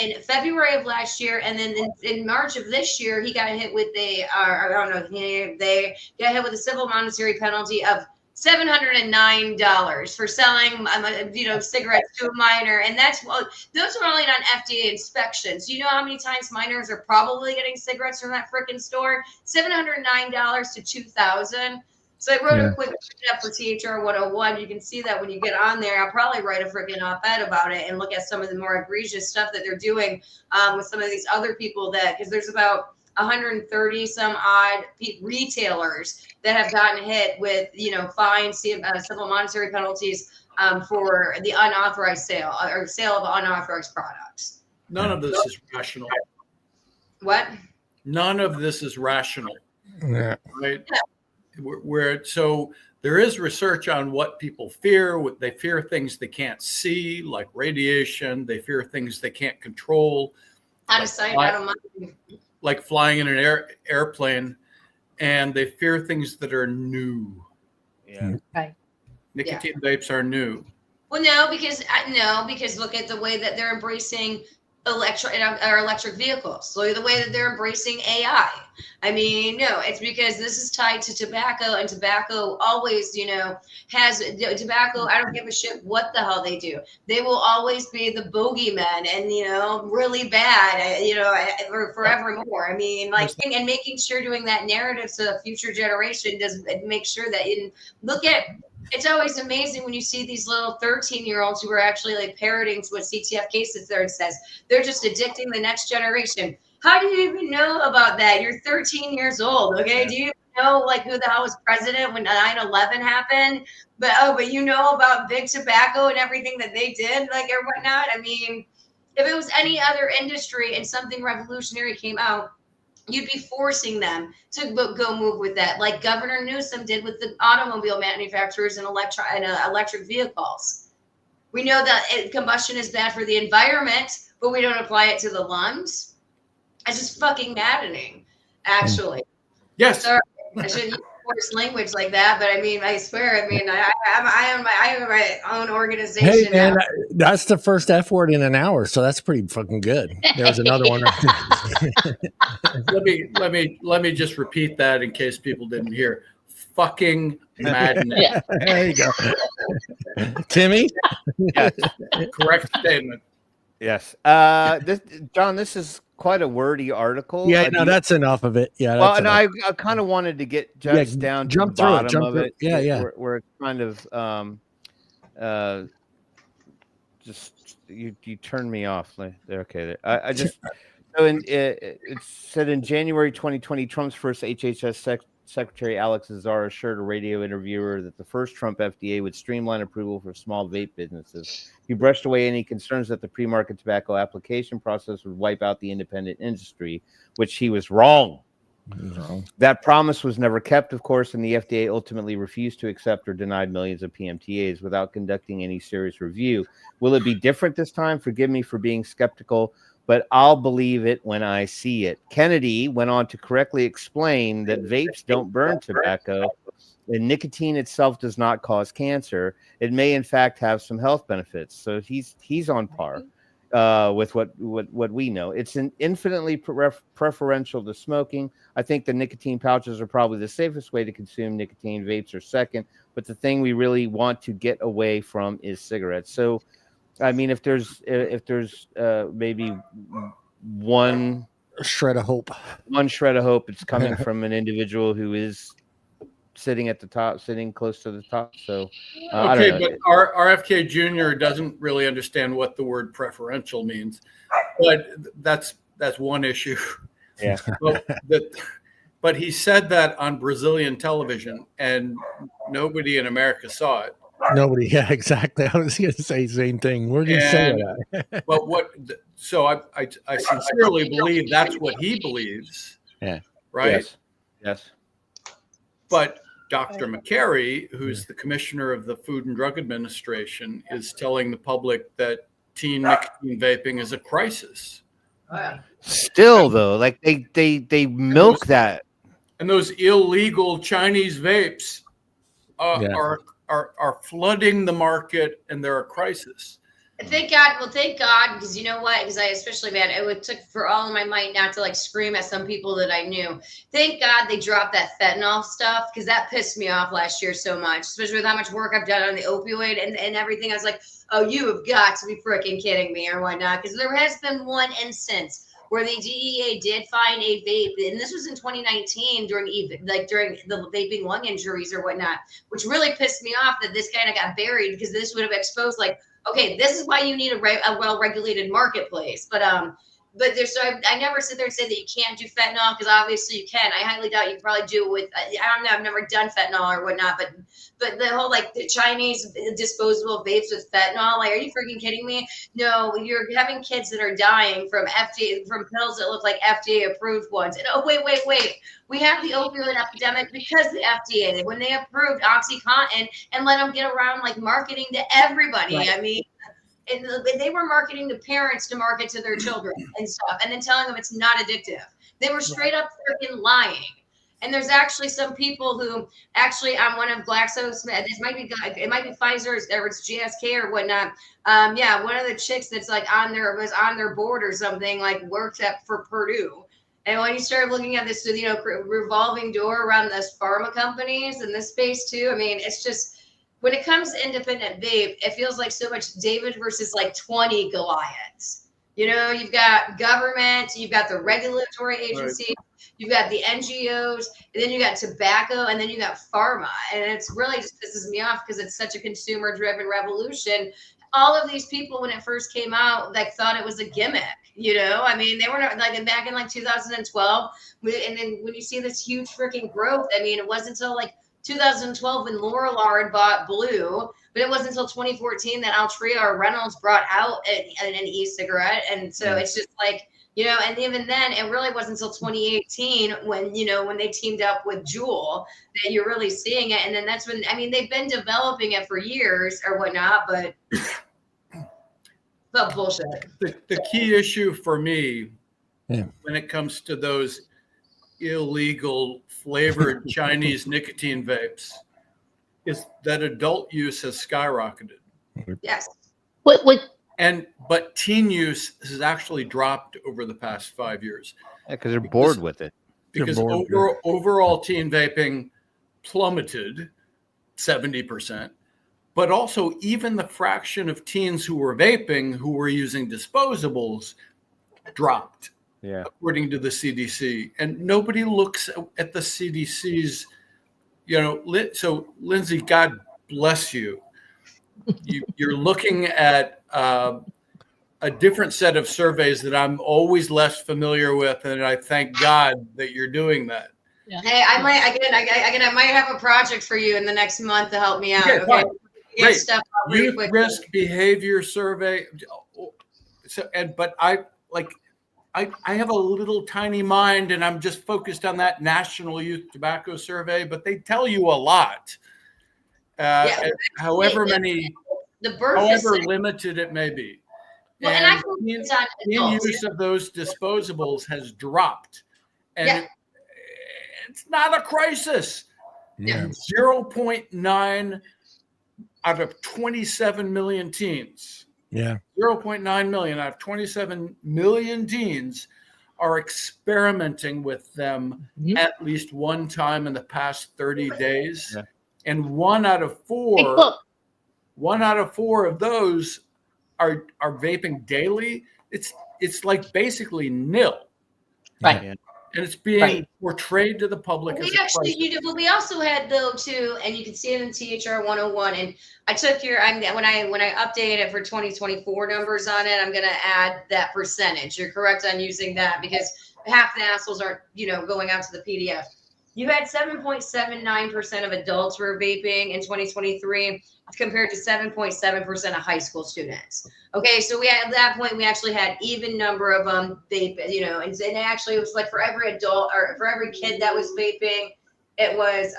in February of last year, and then in March of this year, he got hit with they got hit with a civil monetary penalty of $709 for selling cigarettes to a minor, and those are only on FDA inspections. Do you know how many times minors are probably getting cigarettes from that freaking store? $709 to $2,000. So I wrote a quick up for THR 101. You can see that when you get on there. I'll probably write a freaking op-ed about it and look at some of the more egregious stuff that they're doing with some of these other people because there's about 130 some odd retailers that have gotten hit with, fines, civil monetary penalties for the unauthorized sale or sale of unauthorized products. None of this is rational. What? None of this is rational. Yeah. Right? Yeah. So there is research on what people fear. They fear things they can't see, like radiation. They fear things they can't control. Out of sight, out of mind. like flying in an airplane, and they fear things that are new. Yeah. Right. Nicotine vapes are new. Well, no, because look at the way that they're embracing electric vehicles. So the way that they're embracing AI. I mean, no, it's because this is tied to tobacco, and tobacco always, has tobacco. I don't give a shit what the hell they do. They will always be the bogeyman, and really bad, forevermore. I mean, and making sure doing that narrative so the future generation does make sure that look at. It's always amazing when you see these little 13-year-olds who are actually like parroting what CTF Case Third says. They're just addicting the next generation. How do you even know about that? You're 13 years old, okay? Yeah. Do you know like who the hell was president when 9/11 happened? But you know about big tobacco and everything that they did, like or whatnot. I mean, if it was any other industry and something revolutionary came out, you'd be forcing them to go move with that, like Governor Newsom did with the automobile manufacturers and electric vehicles. We know that combustion is bad for the environment, but we don't apply it to the lungs. It's just fucking maddening, actually. Yes. Sorry, I shouldn't use coarse language like that, but I mean, I swear, I own my own organization. Hey man, that's the first F word in an hour, so that's pretty fucking good. There's another one. Let me just repeat that in case people didn't hear. Fucking madness. Yeah. There you go. Timmy? Yes. Correct statement. Yes. John, this is quite a wordy article. Yeah, no, that's enough of it. Yeah. Well, and I kind of wanted to get just down to the bottom of it. Yeah. Where it's kind of just you turned me off. Okay. I just so it said in January 2020, Trump's first HHS Secretary Alex Azar assured a radio interviewer that the first Trump FDA would streamline approval for small vape businesses. He brushed away any concerns that the pre-market tobacco application process would wipe out the independent industry, which he was wrong. No. That promise was never kept, of course, and the FDA ultimately refused to accept or denied millions of PMTAs without conducting any serious review. Will it be different this time? Forgive me for being skeptical, but I'll believe it when I see it. Kennedy went on to correctly explain that vapes don't burn tobacco, and nicotine itself does not cause cancer. It may, in fact, have some health benefits. So he's on par with what we know. It's infinitely preferential to smoking. I think the nicotine pouches are probably the safest way to consume nicotine. Vapes are second, but the thing we really want to get away from is cigarettes. So, I mean, if there's maybe one shred of hope, it's coming from an individual who is sitting close to the top. So, okay, but RFK Jr. doesn't really understand what the word preferential means, but that's one issue. Yeah. But he said that on Brazilian television, and nobody in America saw it. Nobody, yeah, exactly. I was going to say the same thing. Where did you say that? But so I sincerely believe that's what he believes. Yeah. Right? Yes. But Dr. McCary, who's the commissioner of the Food and Drug Administration, is telling the public that teen nicotine vaping is a crisis. Still, though, like they milk that. And those illegal Chinese vapes are flooding the market, and they're a crisis. Thank God. Well, thank God, because you know what? Because it took for all of my might not to like scream at some people that I knew. Thank God they dropped that fentanyl stuff, because that pissed me off last year so much, especially with how much work I've done on the opioid and everything. I was like, oh, you have got to be freaking kidding me or whatnot. Because there has been one instance where the DEA did find a vape, and this was in 2019 during the vaping lung injuries or whatnot, which really pissed me off that this kind of got buried, because this would have exposed like, okay, this is why you need a well-regulated marketplace. I never sit there and say that you can't do fentanyl, because obviously you can. I highly doubt you can probably do it with, I don't know, I've never done fentanyl or whatnot, but the whole like the Chinese disposable vapes with fentanyl, like, are you freaking kidding me? No, you're having kids that are dying from pills that look like FDA approved ones. And oh, wait. We have the opioid epidemic because the FDA, when they approved OxyContin and let them get around like marketing to everybody. Right. I mean, and they were marketing to parents to market to their children and stuff, and then telling them it's not addictive. They were straight up freaking lying. And there's actually some people who actually on one of GlaxoSmith, it might be Pfizer or it's GSK or whatnot. One of the chicks that's like was on their board or something, like worked for Purdue. And when you start looking at this, revolving door around those pharma companies in this space too, I mean, it's just, when it comes to independent vape, it feels like so much David versus like 20 Goliaths. You've got government, you've got the regulatory agencies, right. You've got the NGOs, and then you got tobacco, and then you got pharma. And it's really just pisses me off because it's such a consumer-driven revolution. All of these people, when it first came out, like thought it was a gimmick. I mean, they were not, like back in like 2012, and then when you see this huge freaking growth, I mean, it wasn't until like 2012 when Lorillard bought Blue, but it wasn't until 2014 that Altria or Reynolds brought out an e-cigarette. And so it's just like, and even then it really wasn't until 2018 when they teamed up with Juul that you're really seeing it. And then that's when, I mean, they've been developing it for years or whatnot, but bullshit. The key issue for me when it comes to those illegal flavored Chinese nicotine vapes is that adult use has skyrocketed. Yes. But teen use has actually dropped over the past 5 years. Yeah, because they're bored with it. Because overall teen vaping plummeted 70%, but also even the fraction of teens who were vaping who were using disposables dropped. Yeah, according to the CDC, and nobody looks at the CDC's, so Lindsey, God bless you. You're looking at a different set of surveys that I'm always less familiar with, and I thank God that you're doing that. Yeah. Hey, I might have a project for you in the next month to help me out. Okay. Great. Youth risk behavior survey. So, but I have a little tiny mind, and I'm just focused on that National Youth Tobacco Survey, but they tell you a lot. However limited it may be. Well, and I think the use of those disposables has dropped. And it's not a crisis. Yeah. 0.9 out of 27 million teens. Yeah. 0.9 million out of 27 million teens are experimenting with them at least one time in the past 30 days. Yeah. And one out of four of those are vaping daily. It's like basically nil. Right. And it's being portrayed to the public as we also had though too, and you can see it in THR 101. And I took when I updated it for 2024 numbers on it, I'm gonna add that percentage. You're correct on using that because half the assholes aren't, going out to the PDF. You had 7.79% of adults were vaping in 2023 compared to 7.7% of high school students. Okay, so at that point, we actually had even number of vape, and actually it was like for every adult or for every kid that was vaping, it was,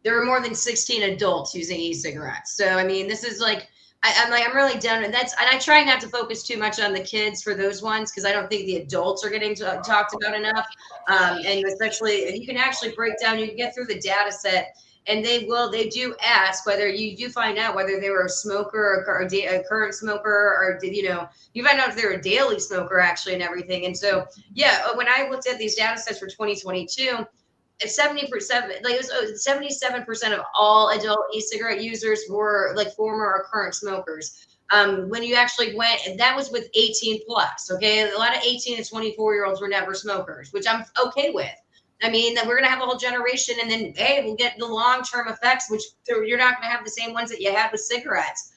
there were more than 16 adults using e-cigarettes. So, I mean, this is like, I'm really done. And I try not to focus too much on the kids for those ones because I don't think the adults are getting talked about enough. And especially, you can actually break down, you can get through the data set, and they do ask whether you find out whether they were a smoker or a current smoker, or you find out if they're a daily smoker actually and everything. And so, when I looked at these data sets for 2022, 77% of all adult e-cigarette users were like former or current smokers. When you actually went, and that was with 18 plus. Okay, a lot of 18 and 24-year-olds were never smokers, which I'm okay with. I mean, that we're gonna have a whole generation, and then we'll get the long-term effects, which you're not gonna have the same ones that you had with cigarettes.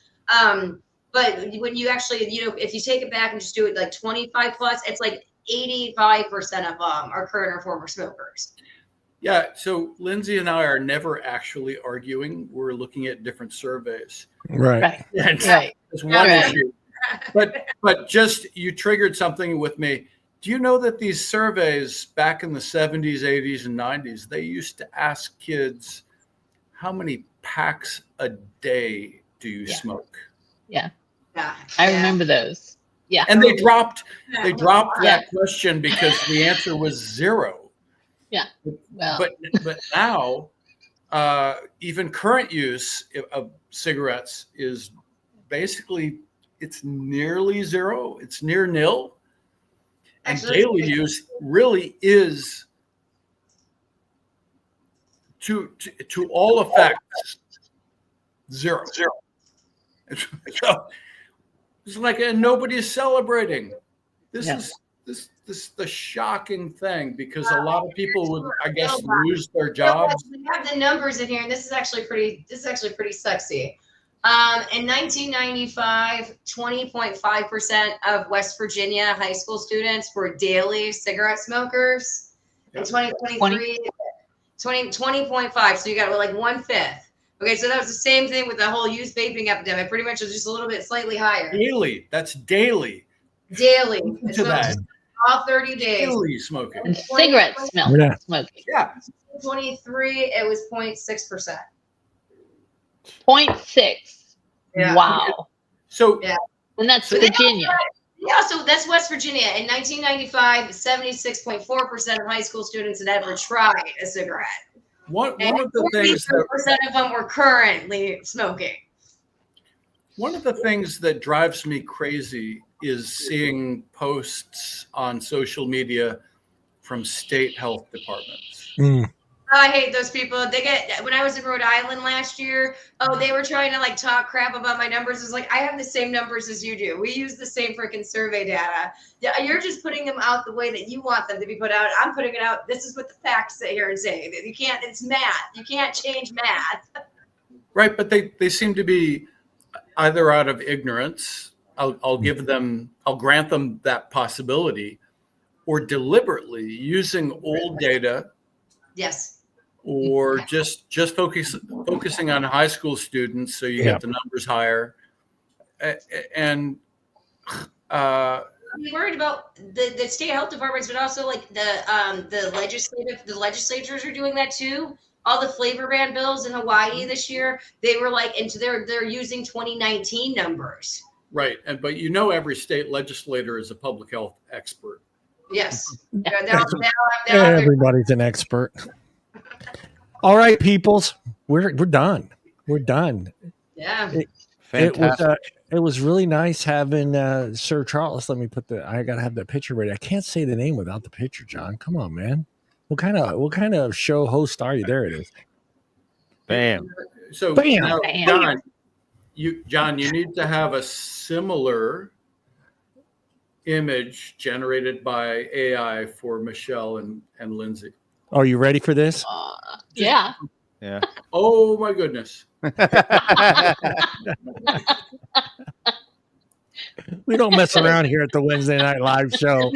But when you actually, if you take it back and just do it like 25 plus, it's like 85% of them are current or former smokers. Yeah, so Lindsey and I are never actually arguing. We're looking at different surveys. Right. It's one issue. But just, you triggered something with me. Do you know that these surveys back in the 70s, 80s, and 90s, they used to ask kids, how many packs a day do you smoke? Yeah. I remember those. Yeah. And they dropped that question because the answer was 0. Yeah. Well. But now, even current use of cigarettes is basically, it's nearly 0. It's near nil. And Actually, daily use really is, to all effects, 0. So it's like, and nobody's celebrating. This is the shocking thing, because a lot of people would, I guess, lose their jobs. We have the numbers in here, and this is actually pretty sexy. In 1995, 20.5% of West Virginia high school students were daily cigarette smokers. In 2023, 20.5. So you got like 1/5. Okay, so that was the same thing with the whole youth vaping epidemic. Pretty much, it was just a little bit slightly higher. Daily. That's daily. Daily. To that. All 30 days. Daily smoking. And cigarette smoking. Yeah. 23, it was 0.6%. 0.6. Yeah. Wow. So yeah. And that's Virginia. Yeah, so that's West Virginia. In 1995, 76.4% of high school students had ever tried a cigarette. One of the things that 40% of them were currently smoking. One of the things that drives me crazy is seeing posts on social media from state health departments. I hate those people. When I was in Rhode Island last year, they were trying to like talk crap about my numbers. It's like, I have the same numbers as you do. We use the same freaking survey data. Yeah, you're just putting them out the way that you want them to be put out. I'm putting it out. This is what the facts say here and say. You can't, it's math. You can't change math. Right, but they seem to be either out of ignorance, I'll grant them that possibility, or deliberately using old data. Yes. Or just focusing on high school students so you get the numbers higher. And I'm worried about the state health departments, but also like the legislatures are doing that too. All the flavor ban bills in Hawaii this year, they were like they're using 2019 numbers. Right, but every state legislator is a public health expert. Yes. Everybody's an expert. All right, peoples, we're done. We're done. Yeah. It was really nice having Sir Charles. Let me I gotta have that picture ready. I can't say the name without the picture, John. Come on, man. What kind of show host are you? There it is. Bam. So Bam. now, John, you need to have a similar image generated by AI for Michelle and Lindsey. Are you ready for this? Yeah. Yeah. Oh my goodness. We don't mess around here at the Wednesday Night Live show.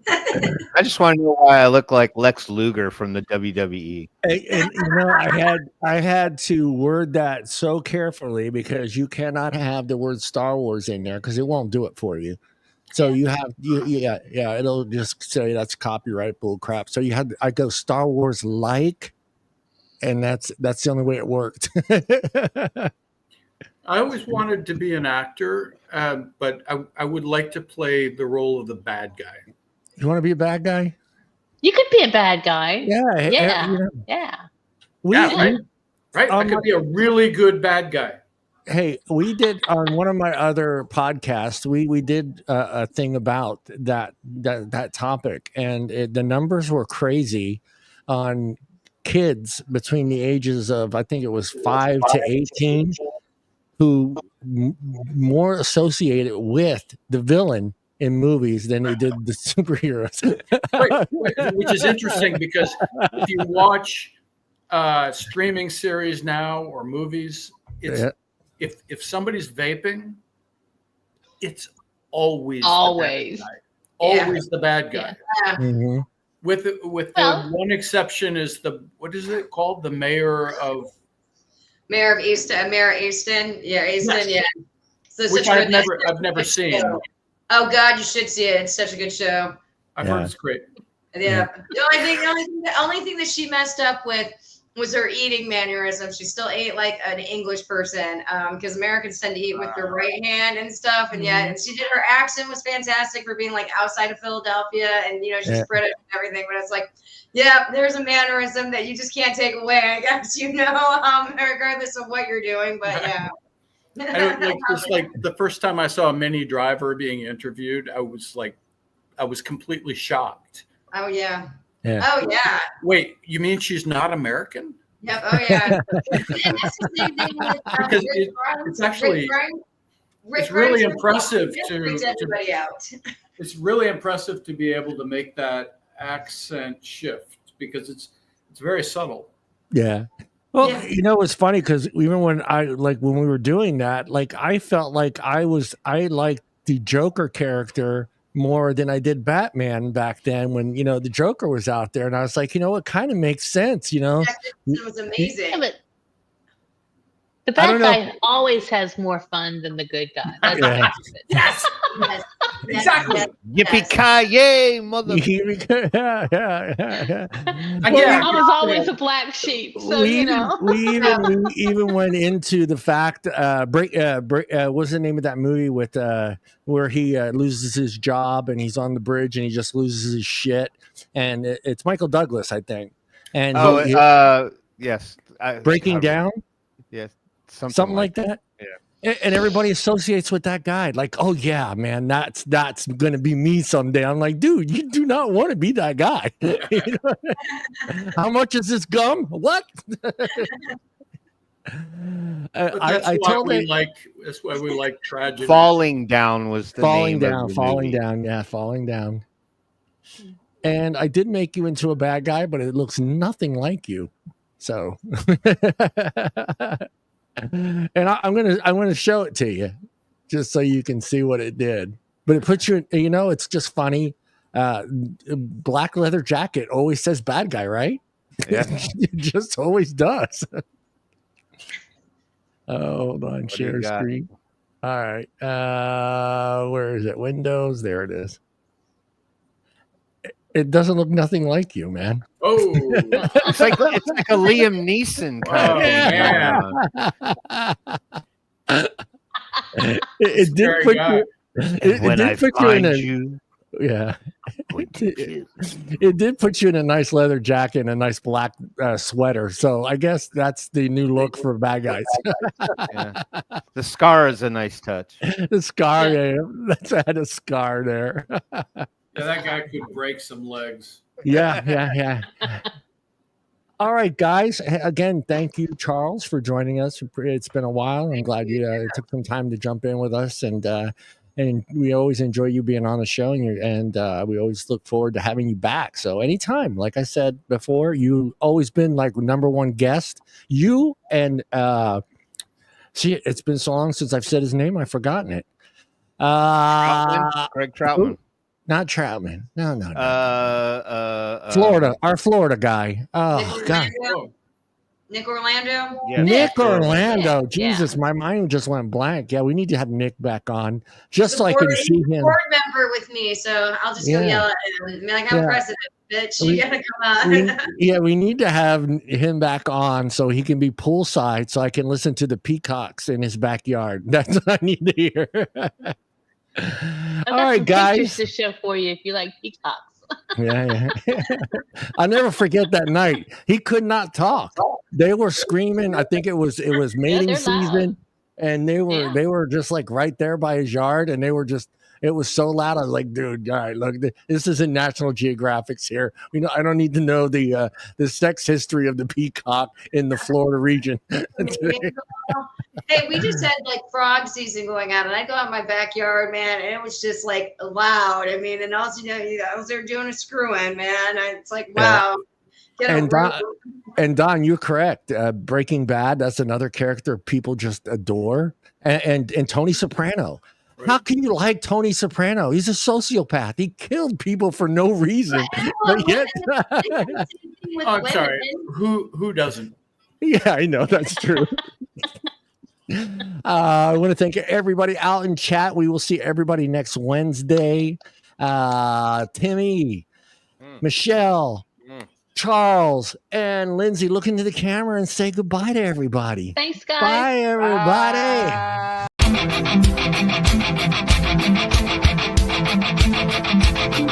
I just want to know why I look like Lex Luger from the WWE. And I had to word that so carefully because you cannot have the word Star Wars in there because it won't do it for you. So it'll just say that's copyright bull crap. So I go Star Wars like, and that's the only way it worked. I always wanted to be an actor, but I would like to play the role of the bad guy. You want to be a bad guy? You could be a bad guy. Yeah. Right. I could be a really good bad guy. Hey, we did on one of my other podcasts. We did a thing about that topic, and the numbers were crazy on kids between the ages of, I think it was 5 to 18, who more associated with the villain in movies than they did the superheroes. Right. Which is interesting because if you watch streaming series now or movies, it's if somebody's vaping, it's always the bad guy. Yeah. Mm-hmm. With the one exception is what is it called? The mayor of Easton. Yeah, Easton. Yeah. So which I've never seen. Oh God, you should see it. It's such a good show. I've heard it's great. Yeah. The only thing that she messed up with was her eating mannerism. She still ate like an English person, because Americans tend to eat with their right hand and stuff. And yeah, and she did, her accent was fantastic for being like outside of Philadelphia, and you know, she's British and everything. But it's like, yeah, there's a mannerism that you just can't take away, I guess, you know, regardless of what you're doing. But yeah. Just like the first time I saw a Mini Driver being interviewed, I was completely shocked. Oh yeah. Yeah. Oh yeah. Wait, you mean she's not American? Yep. Oh yeah. And that's the same thing with Because it's actually it's really impressive to everybody out. It's really impressive to be able to make that accent shift, because it's very subtle. Yeah. Well, you know, it's funny because even when when we were doing that, like I felt like I liked the Joker character more than I did Batman back then, when, you know, the Joker was out there, and I was like, you know, it kind of makes sense, you know. It was amazing. Yeah, but the bad guy always has more fun than the good guy. That's the opposite. Yes. Exactly. Yippee-ki-yay, mother. Yeah. I was always a black sheep, so we even went into the fact, what's the name of that movie with where he loses his job and he's on the bridge and he just loses his shit, and it's Michael Douglas, I think. And yes, Breaking Down. Yes, something like that. Yeah. And everybody associates with that guy, like, oh yeah, man, that's gonna be me someday. I'm like, dude, you do not want to be that guy. You know? How much is this gum? What? I told him, that's why we like tragedy. Falling Down was the Falling name Down, of the Falling movie. Down, yeah, Falling Down. And I did make you into a bad guy, but it looks nothing like you. So. And I'm gonna show it to you, just so you can see what it did. But it puts you, you know, it's just funny. Black leather jacket always says bad guy, right? Yeah. It just always does. Hold on, share screen. All right, where is it? Windows. There it is. It doesn't look nothing like you, man. Oh, it's like a Liam Neeson kind of thing. It did put you. It did put you in a. Yeah. It did put you in a nice leather jacket and a nice black sweater. So I guess that's the new look for bad guys. Yeah. The scar is a nice touch. The scar, yeah. Let's add a scar there. Yeah, that guy could break some legs. Yeah. All right, guys. Again, thank you, Charles, for joining us. It's been a while. I'm glad you took some time to jump in with us, and we always enjoy you being on the show, and we always look forward to having you back. So anytime, like I said before, you've always been like #1 guest. You and see, it's been so long since I've said his name, I've forgotten it. Greg Troutman. Not Troutman. No. Florida, our Florida guy. Oh, God. Nick Orlando? Yeah. Nick Orlando. Yeah. Jesus, my mind just went blank. Yeah, we need to have Nick back on just so I can see him. Board member with me, so I'll just go yell at him and be like, I'm president, bitch. You gotta come on. We need to have him back on so he can be poolside so I can listen to the peacocks in his backyard. That's what I need to hear. All right, guys. To show for you if you like peacocks. Yeah. I'll never forget that night. He could not talk. They were screaming. I think it was mating season, and they were just like right there by his yard, and it was so loud. I was like, dude, all right, look, this isn't National Geographic's here. I don't need to know the sex history of the peacock in the Florida region. Hey, we just had like frog season going on, and I go out in my backyard, man, and it was just like loud. I mean, and also, I was there doing a screw in, man. It's like, wow. And Don, you're correct. Breaking Bad, that's another character people just adore. And Tony Soprano. Right. How can you like Tony Soprano? He's a sociopath. He killed people for no reason. But yet, I'm sorry. Who doesn't? Yeah, I know that's true. I want to thank everybody out in chat. We will see everybody next Wednesday. Timmy, Michelle, Charles, and Lindsey, look into the camera and say goodbye to everybody. Thanks, guys. Bye, everybody. Bye.